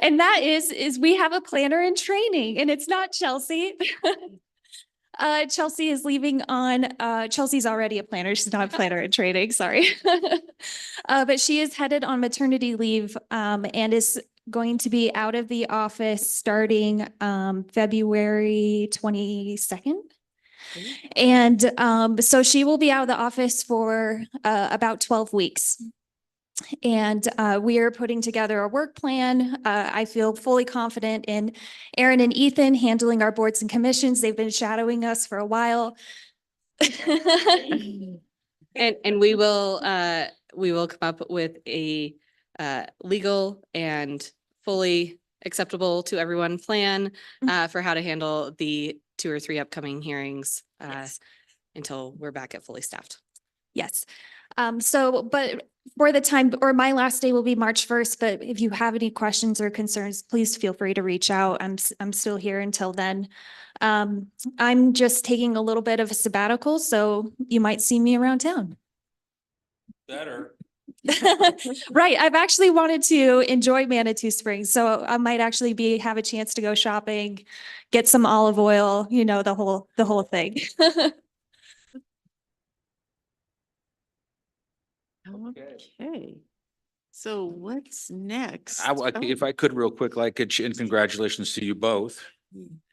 and that is we have a planner in training, and it's not Chelsea. Chelsea is leaving on, Chelsea's already a planner. She's not a planner in training, sorry. But she is headed on maternity leave, and is going to be out of the office starting, February 22nd. And, so she will be out of the office for, about 12 weeks. And we are putting together a work plan. I feel fully confident in Aaron and Ethan handling our boards and commissions. They've been shadowing us for a while. And we will come up with a legal and fully acceptable to everyone plan for how to handle the 2 or 3 upcoming hearings until we're back at fully staffed. Yes. But for the time, or my last day will be March 1st, but if you have any questions or concerns, please feel free to reach out. I'm still here until then. I'm just taking a little bit of a sabbatical, so you might see me around town. Better. Right. I've actually wanted to enjoy Manitou Springs, so I might actually have a chance to go shopping, get some olive oil, the whole thing. Okay. So what's next? If I could real quick, and congratulations to you both.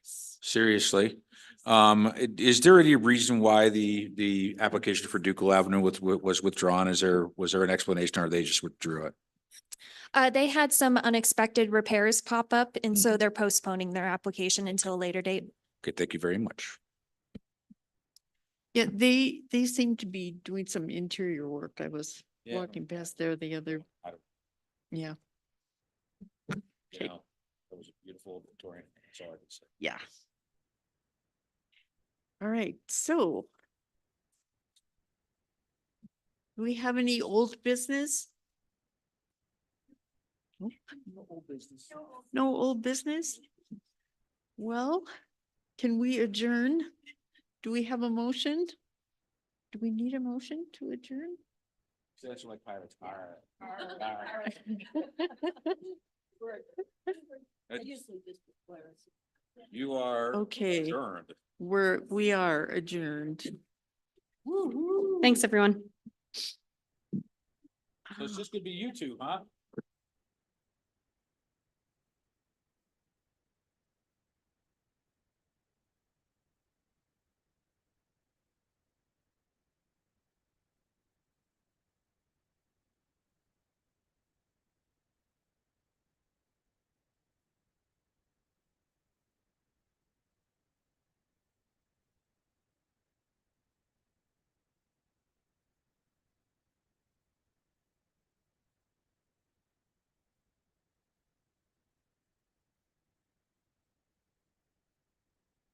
Seriously. Is there any reason why the application for Ducal Avenue was withdrawn? Was there an explanation, or they just withdrew it? They had some unexpected repairs pop up, and so they're postponing their application until a later date. Okay, thank you very much. Yeah, they seem to be doing some interior work. I was Yeah. walking past there the other. Yeah, Yeah, that was a beautiful Victorian. That's all I can say. yeah. All right, so. Do we have any old business? No old business. No old business? Well, can we adjourn? Do we have a motion? Do we need a motion to adjourn? That's like pirates. You are Okay. adjourned. We are adjourned. Thanks, everyone. So it's just gonna be you two, huh?